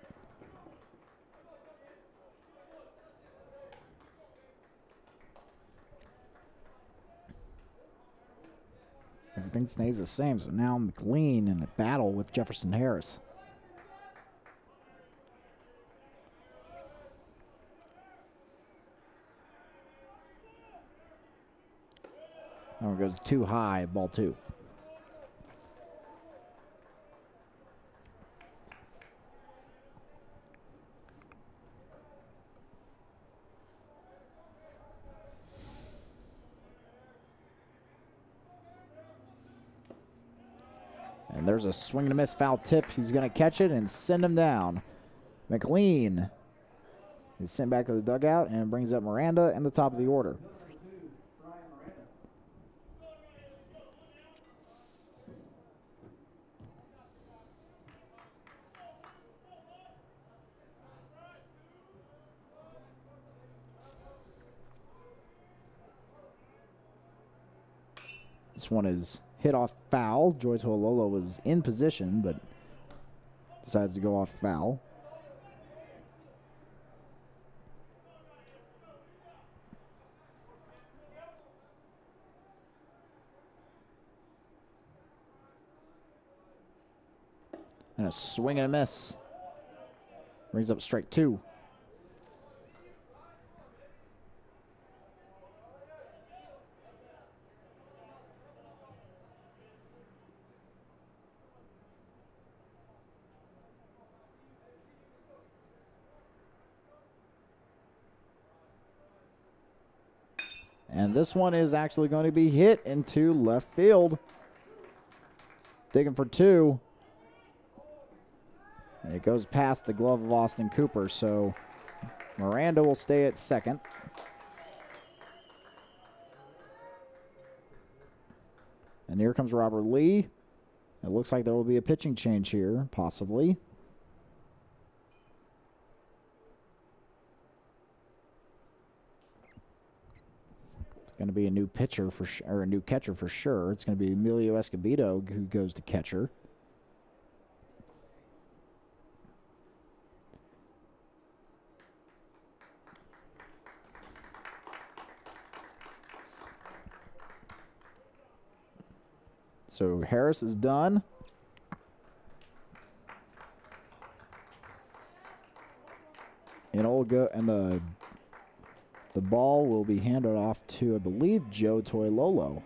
Everything stays the same, so now McLean in a battle with Jefferson Harris. That one goes too high, ball two. And there's a swing and a miss foul tip. He's going to catch it and send him down. McLean is sent back to the dugout and brings up Miranda in the top of the order. This one is hit off foul. Joy Tualolo was in position, but decides to go off foul. And a swing and a miss. Brings up strike two. And this one is actually going to be hit into left field. Digging for two. And it goes past the glove of Austin Cooper, so Miranda will stay at second. And here comes Robert Lee. It looks like there will be a pitching change here, possibly. It's going to be a new pitcher or a new catcher for sure. It's going to be Emilio Escobedo who goes to catcher. So Harris is done. And the ball will be handed off to, I believe, Joe Toilolo.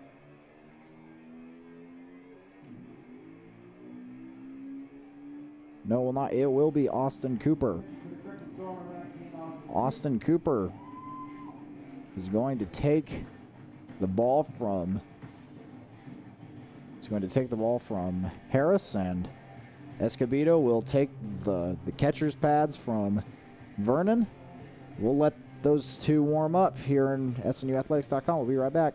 No, it will not. It will be Austin Cooper. Austin Cooper is going to take the ball from Harris, and Escobedo will take the catcher's pads from Vernon. We'll let those two warm up here in SNUathletics.com. We'll be right back.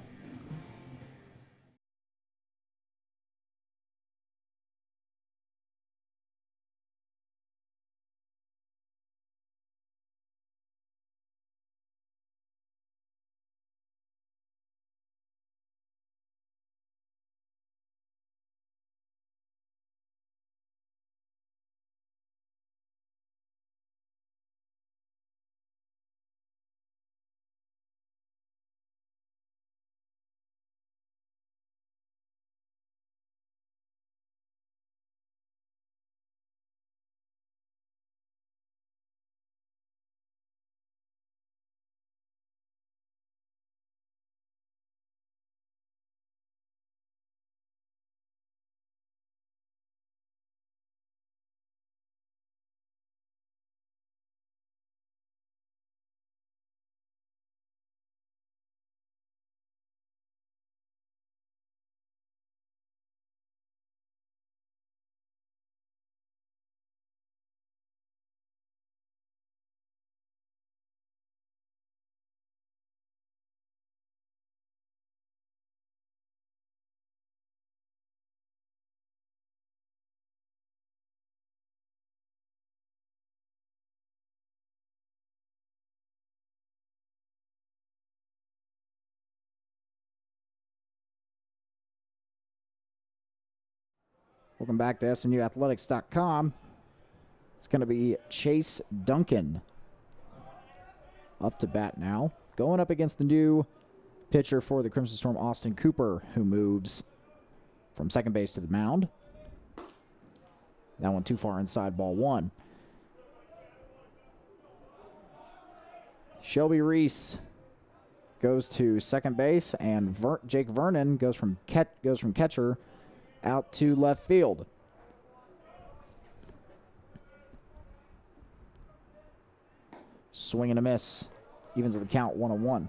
Welcome back to SNUathletics.com. It's going to be Chase Duncan up to bat now. Going up against the new pitcher for the Crimson Storm, Austin Cooper, who moves from second base to the mound. That one too far inside, ball one. Shelby Reese goes to second base, and Jake Vernon goes from catcher out to left field. Swing and a miss. Evens the count 1-1.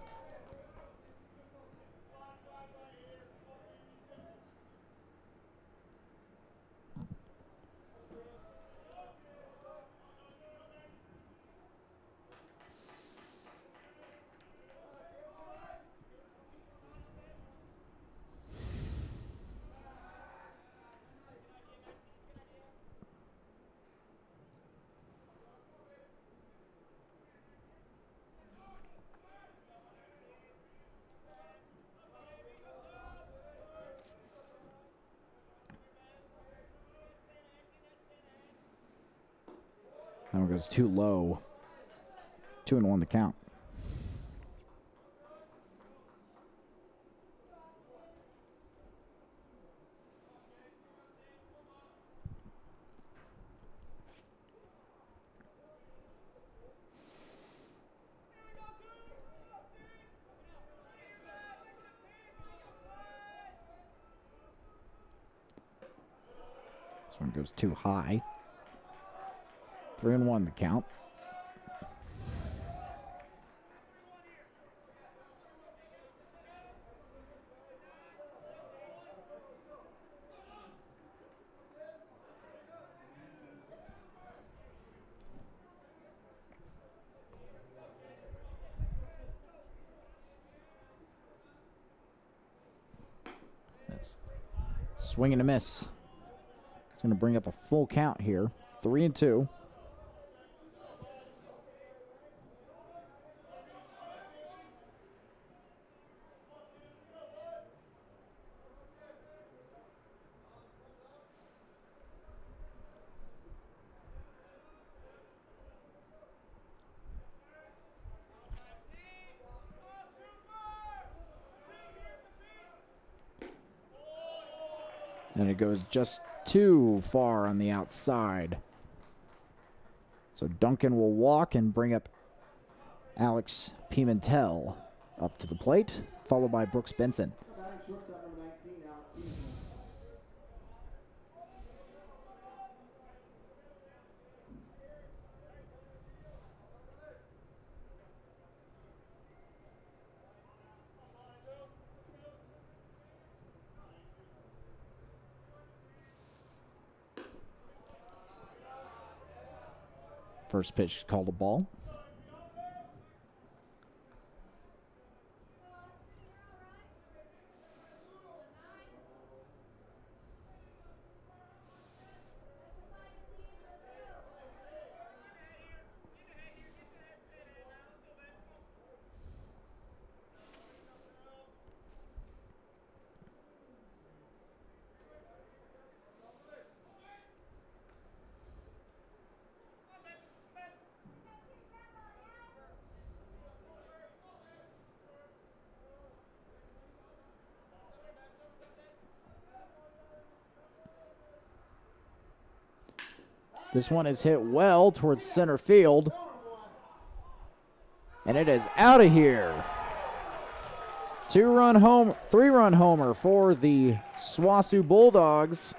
That one goes too low. 2-1 the count. This one goes too high. 3-1 the count. Swing and a miss. It's going to bring up a full count here. 3-2. And it goes just too far on the outside. So Duncan will walk and bring up Alex Pimentel up to the plate, followed by Brooks Benson. First pitch called a ball. This one is hit well towards center field. And it is out of here. 3-run homer for the SWOSU Bulldogs.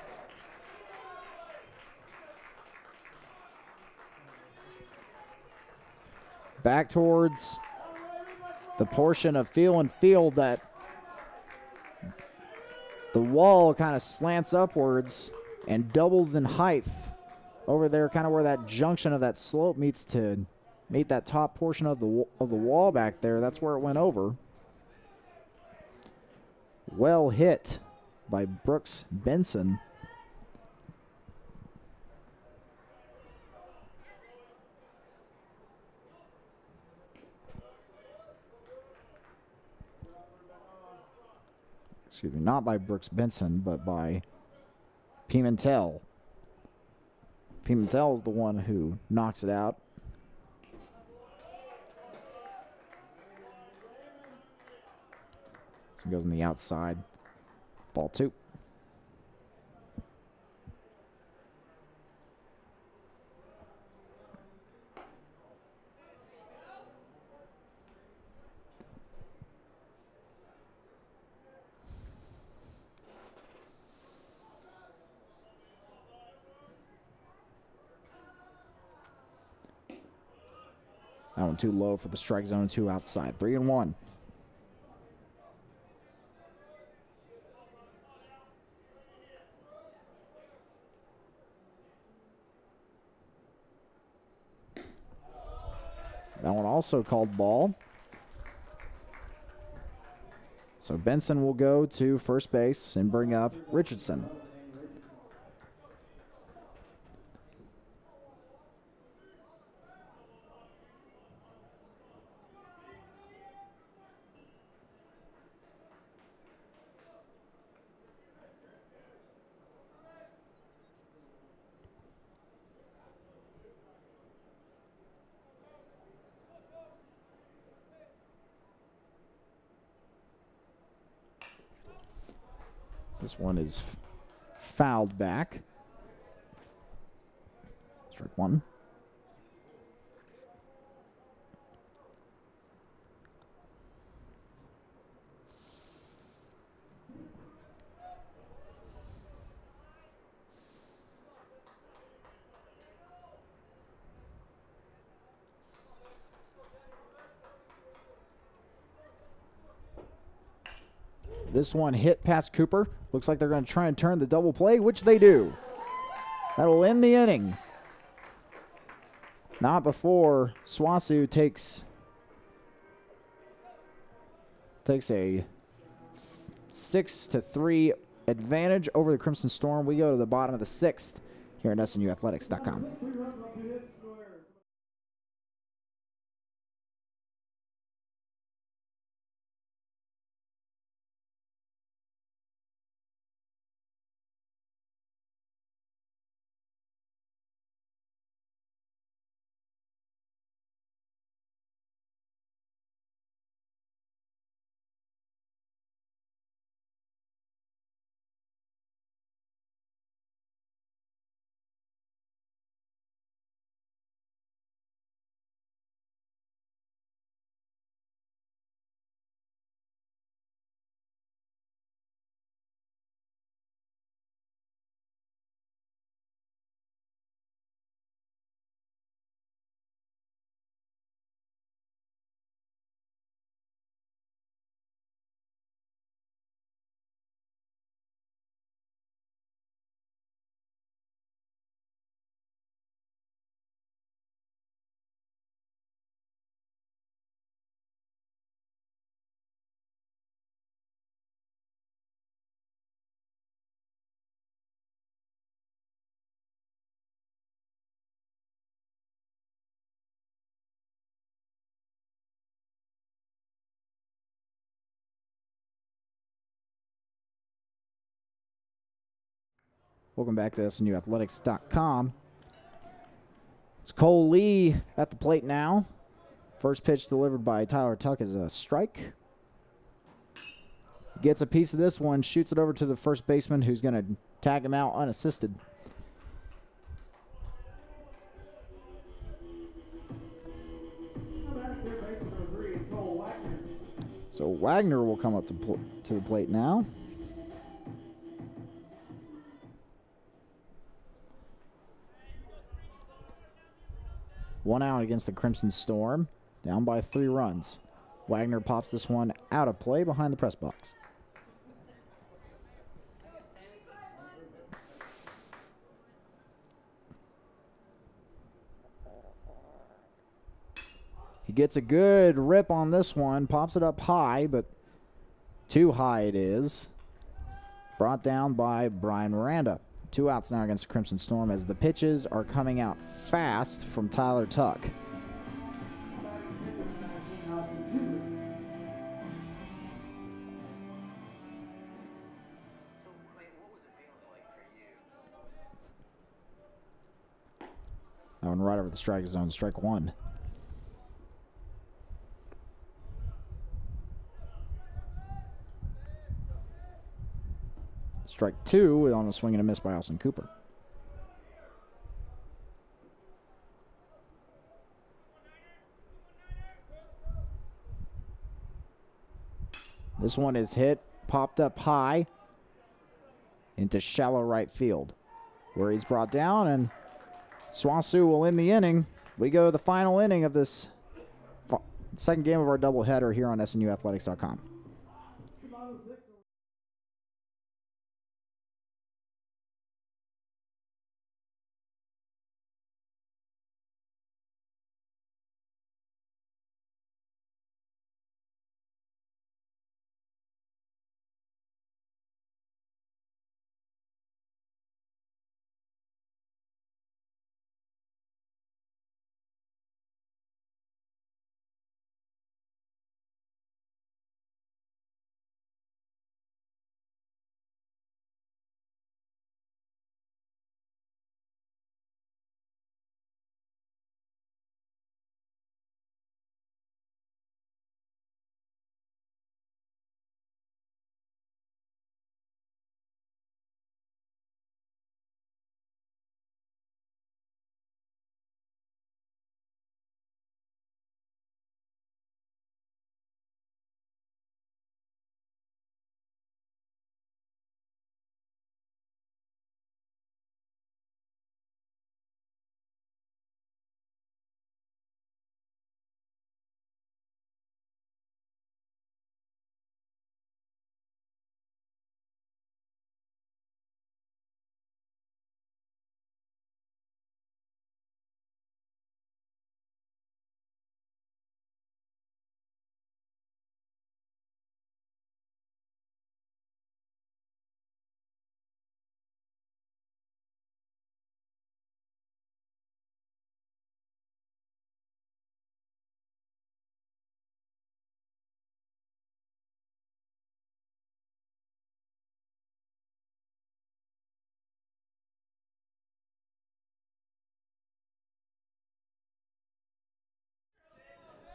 Back towards the portion of field that the wall kind of slants upwards and doubles in height. Over there, kind of where that junction of that slope meets to meet that top portion of the wall back there. That's where it went over. Well hit by Brooks Benson. Excuse me, not by Brooks Benson, but by Pimentel. Pimentel is the one who knocks it out. So it goes on the outside. Ball 2. That one too low for the strike zone, 2 outside. 3-1. That one also called ball. So Benson will go to first base and bring up Richardson. This one is fouled back. Strike 1. This one hit past Cooper. Looks like they're going to try and turn the double play, which they do. That'll end the inning. Not before SWOSU takes a 6-3 advantage over the Crimson Storm. We go to the bottom of the 6th here at SNUathletics.com. Welcome back to SNUathletics.com. It's Cole Lee at the plate now. First pitch delivered by Tyler Tuck is a strike. Gets a piece of this one, shoots it over to the first baseman, who's going to tag him out unassisted. So Wagner will come up to the plate now. One out against the Crimson Storm, down by 3 runs. Wagner pops this one out of play behind the press box. He gets a good rip on this one, pops it up high, but too high it is. Brought down by Brian Miranda. 2 outs now against the Crimson Storm as the pitches are coming out fast from Tyler Tuck. That one right over the strike zone, strike 1. Strike 2 on a swing and a miss by Austin Cooper. This one is hit, popped up high into shallow right field, where he's brought down, and Swasu will end the inning. We go to the final inning of this second game of our doubleheader here on SNUathletics.com.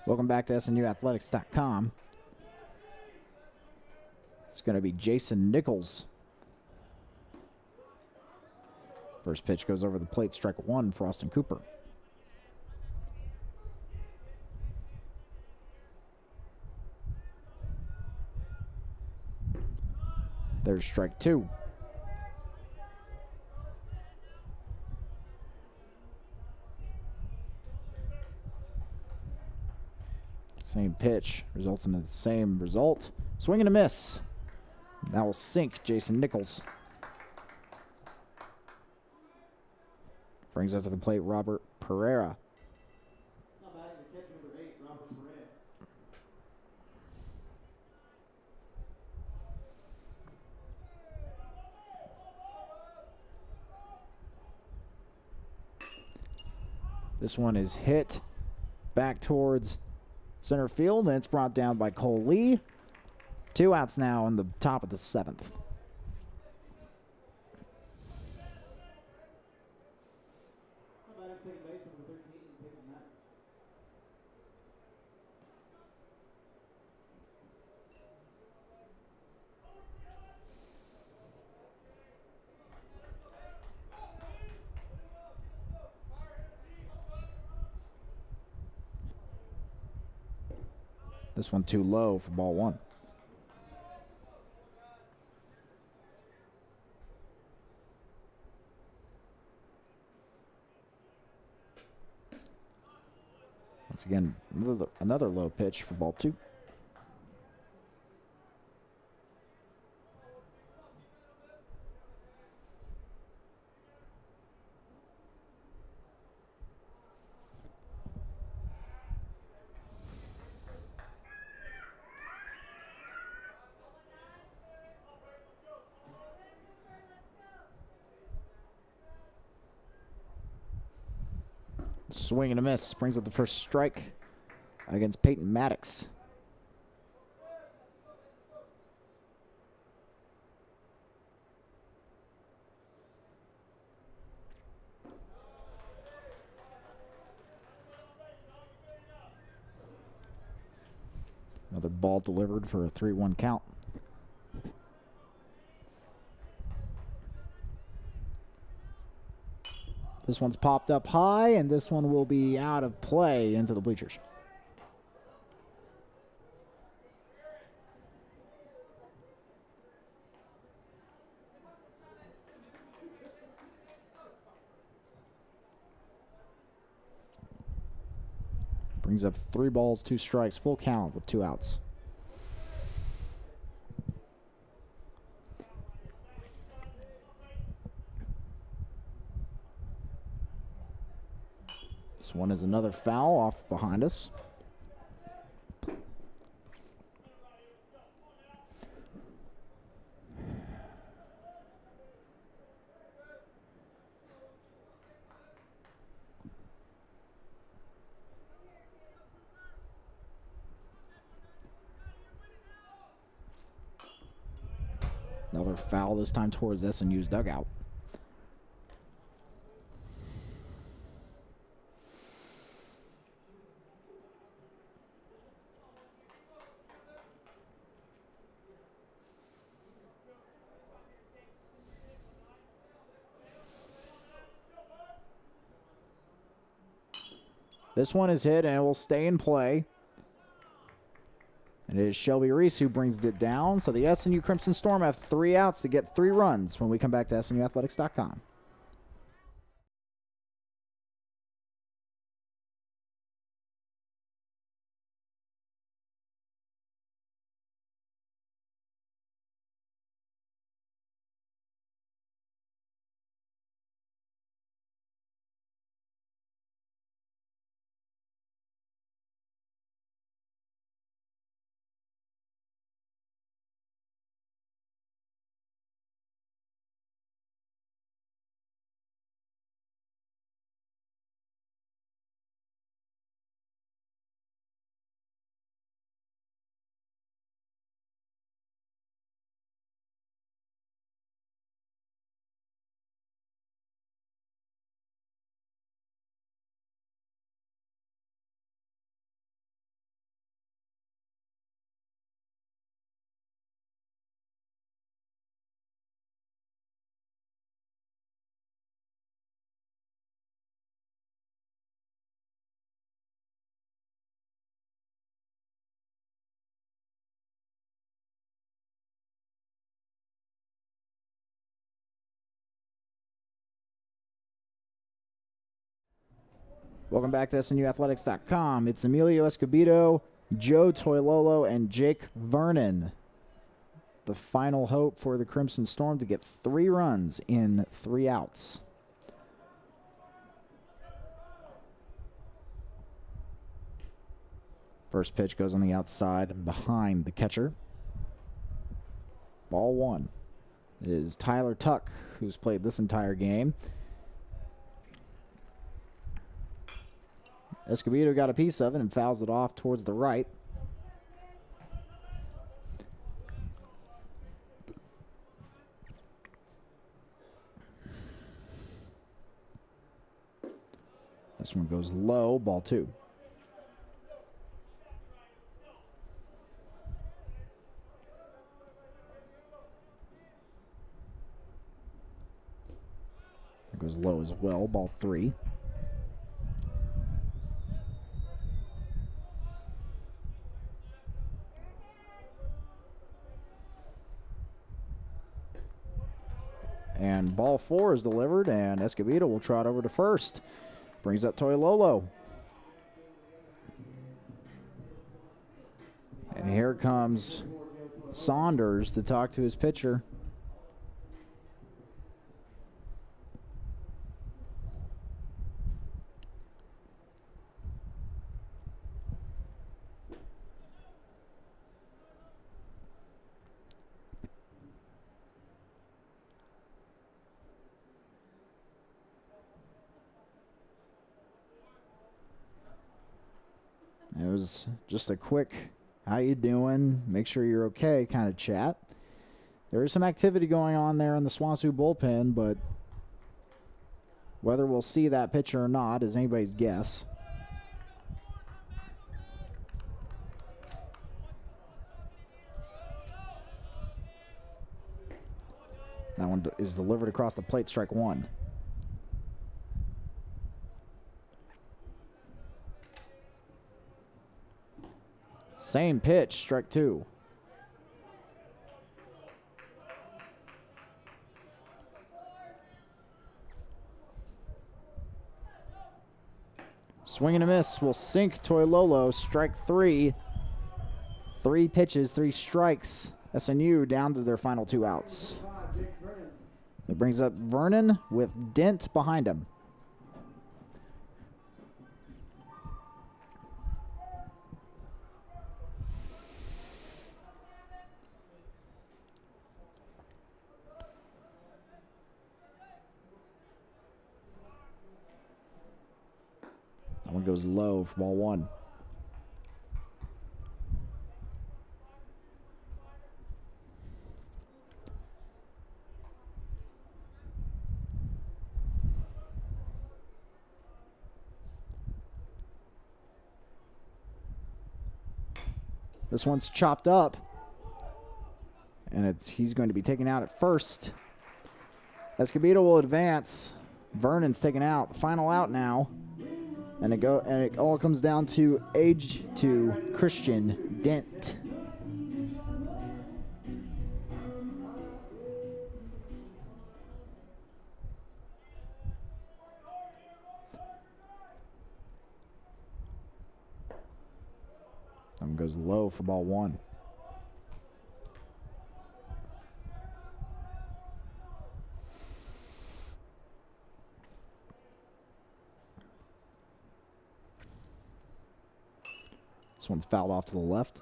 Welcome back to SNUathletics.com. It's going to be Jason Nichols. First pitch goes over the plate, strike one for Austin Cooper. There's strike two. Same pitch results in the same result. Swing and a miss. That will sink Jason Nichols. Brings up to the plate Robert Pereira. This one is hit back towards center field, and it's brought down by Cole Lee. 2 outs now in the top of the 7th. This one too low for ball one. Once again, another low pitch for ball two. Swing and a miss. Brings up the first strike against Peyton Maddox. Another ball delivered for a 3-1 count. This one's popped up high, and this one will be out of play into the bleachers. Brings up 3 balls, 2 strikes, full count with 2 outs. This one is another foul off behind us. Another foul, this time towards SNU's dugout. This one is hit and it will stay in play. And it is Shelby Reese who brings it down. So the SNU Crimson Storm have 3 outs to get 3 runs when we come back to SNUathletics.com. Welcome back to SNUathletics.com. It's Emilio Escobedo, Joe Toilolo, and Jake Vernon. The final hope for the Crimson Storm to get 3 runs in 3 outs. First pitch goes on the outside behind the catcher. Ball 1. It is Tyler Tuck, who's played this entire game. Escobedo got a piece of it and fouls it off towards the right. This one goes low, ball 2. It goes low as well, ball 3. And ball 4 is delivered, and Escobedo will trot over to first. Brings up Toilolo. And here comes Saunders to talk to his pitcher. It was just a quick, how you doing, make sure you're okay kind of chat. There is some activity going on there in the Swansea bullpen, but whether we'll see that pitcher or not is anybody's guess. That one is delivered across the plate, strike 1. Same pitch, strike 2. Swing and a miss will sink Toilolo, strike 3. 3 pitches, 3 strikes. SNU down to their final 2 outs. It brings up Vernon with Dent behind him. That one goes low for ball 1. This one's chopped up, and he's going to be taken out at first. Escobedo will advance. Vernon's taken out. Final out now. And it all comes down to age 2 Christian Dent. That one goes low for ball 1. This one's fouled off to the left.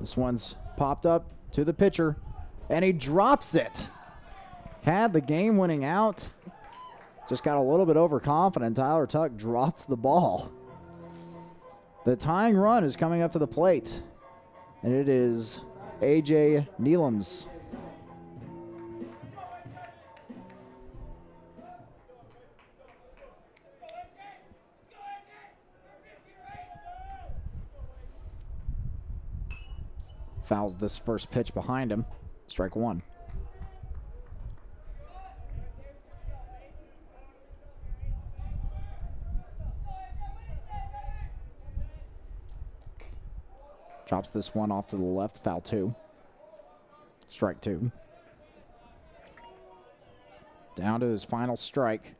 This one's popped up to the pitcher, and he drops it. Had the game-winning out. Just got a little bit overconfident. Tyler Tuck dropped the ball. The tying run is coming up to the plate. And it is A.J. Neelums. Fouls this first pitch behind him. Strike 1. Drops this one off to the left, foul 2. Strike 2. Down to his final strike.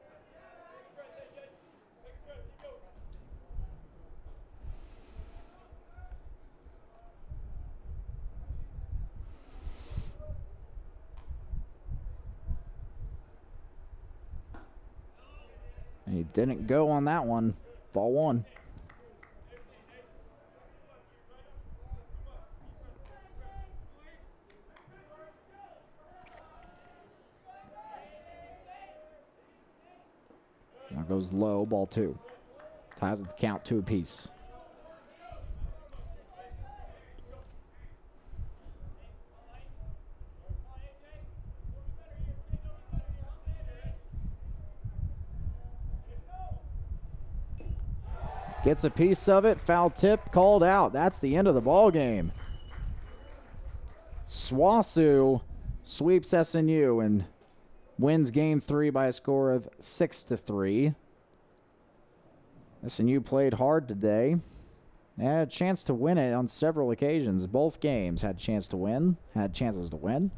He didn't go on that one. Ball 1. Now goes low, ball 2. Ties with the count 2 apiece. Gets a piece of it. Foul tip called out. That's the end of the ball game. SWOSU sweeps SNU and wins game 3 by a score of 6-3. SNU played hard today. They had a chance to win it on several occasions. Both games had a chance to win, had chances to win.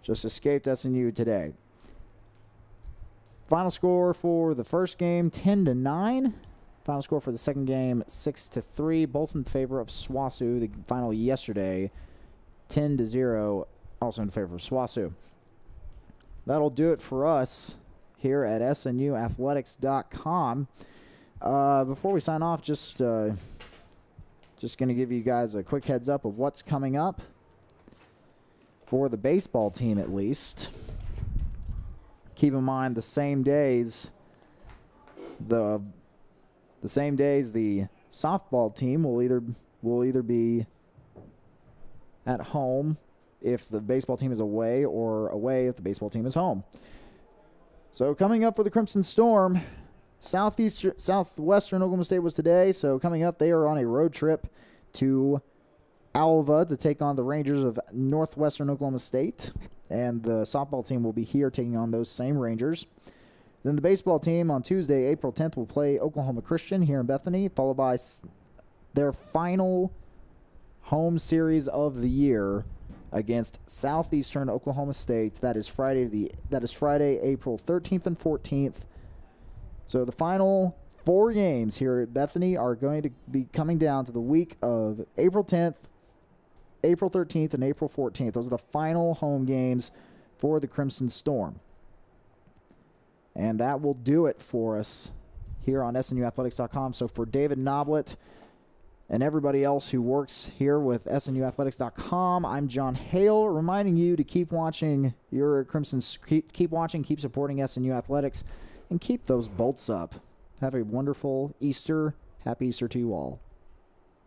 Just escaped SNU today. Final score for the first game, 10-9. Final score for the second game, 6-3. Both in favor of SWOSU. The final yesterday, 10-0, also in favor of SWOSU. That'll do it for us here at SNUathletics.com. Before we sign off, just going to give you guys a quick heads up of what's coming up for the baseball team, at least. Keep in mind the same days the softball team will either be at home if the baseball team is away, or away if the baseball team is home. So coming up for the Crimson Storm, Southwestern Oklahoma State was today. So coming up, they are on a road trip to Alva to take on the Rangers of Northwestern Oklahoma State. And the softball team will be here taking on those same Rangers. Then the baseball team on Tuesday, April 10th, will play Oklahoma Christian here in Bethany, followed by their final home series of the year against Southeastern Oklahoma State. That is Friday, April 13th and 14th. So the final 4 games here at Bethany are going to be coming down to the week of April 10th, April 13th, and April 14th. Those are the final home games for the Crimson Storm. And that will do it for us here on SNUathletics.com. So for David Noblet and everybody else who works here with SNUathletics.com, I'm John Hale, reminding you to keep watching your Crimsons, keep watching, keep supporting SNU Athletics, and keep those bolts up. Have a wonderful Easter. Happy Easter to you all.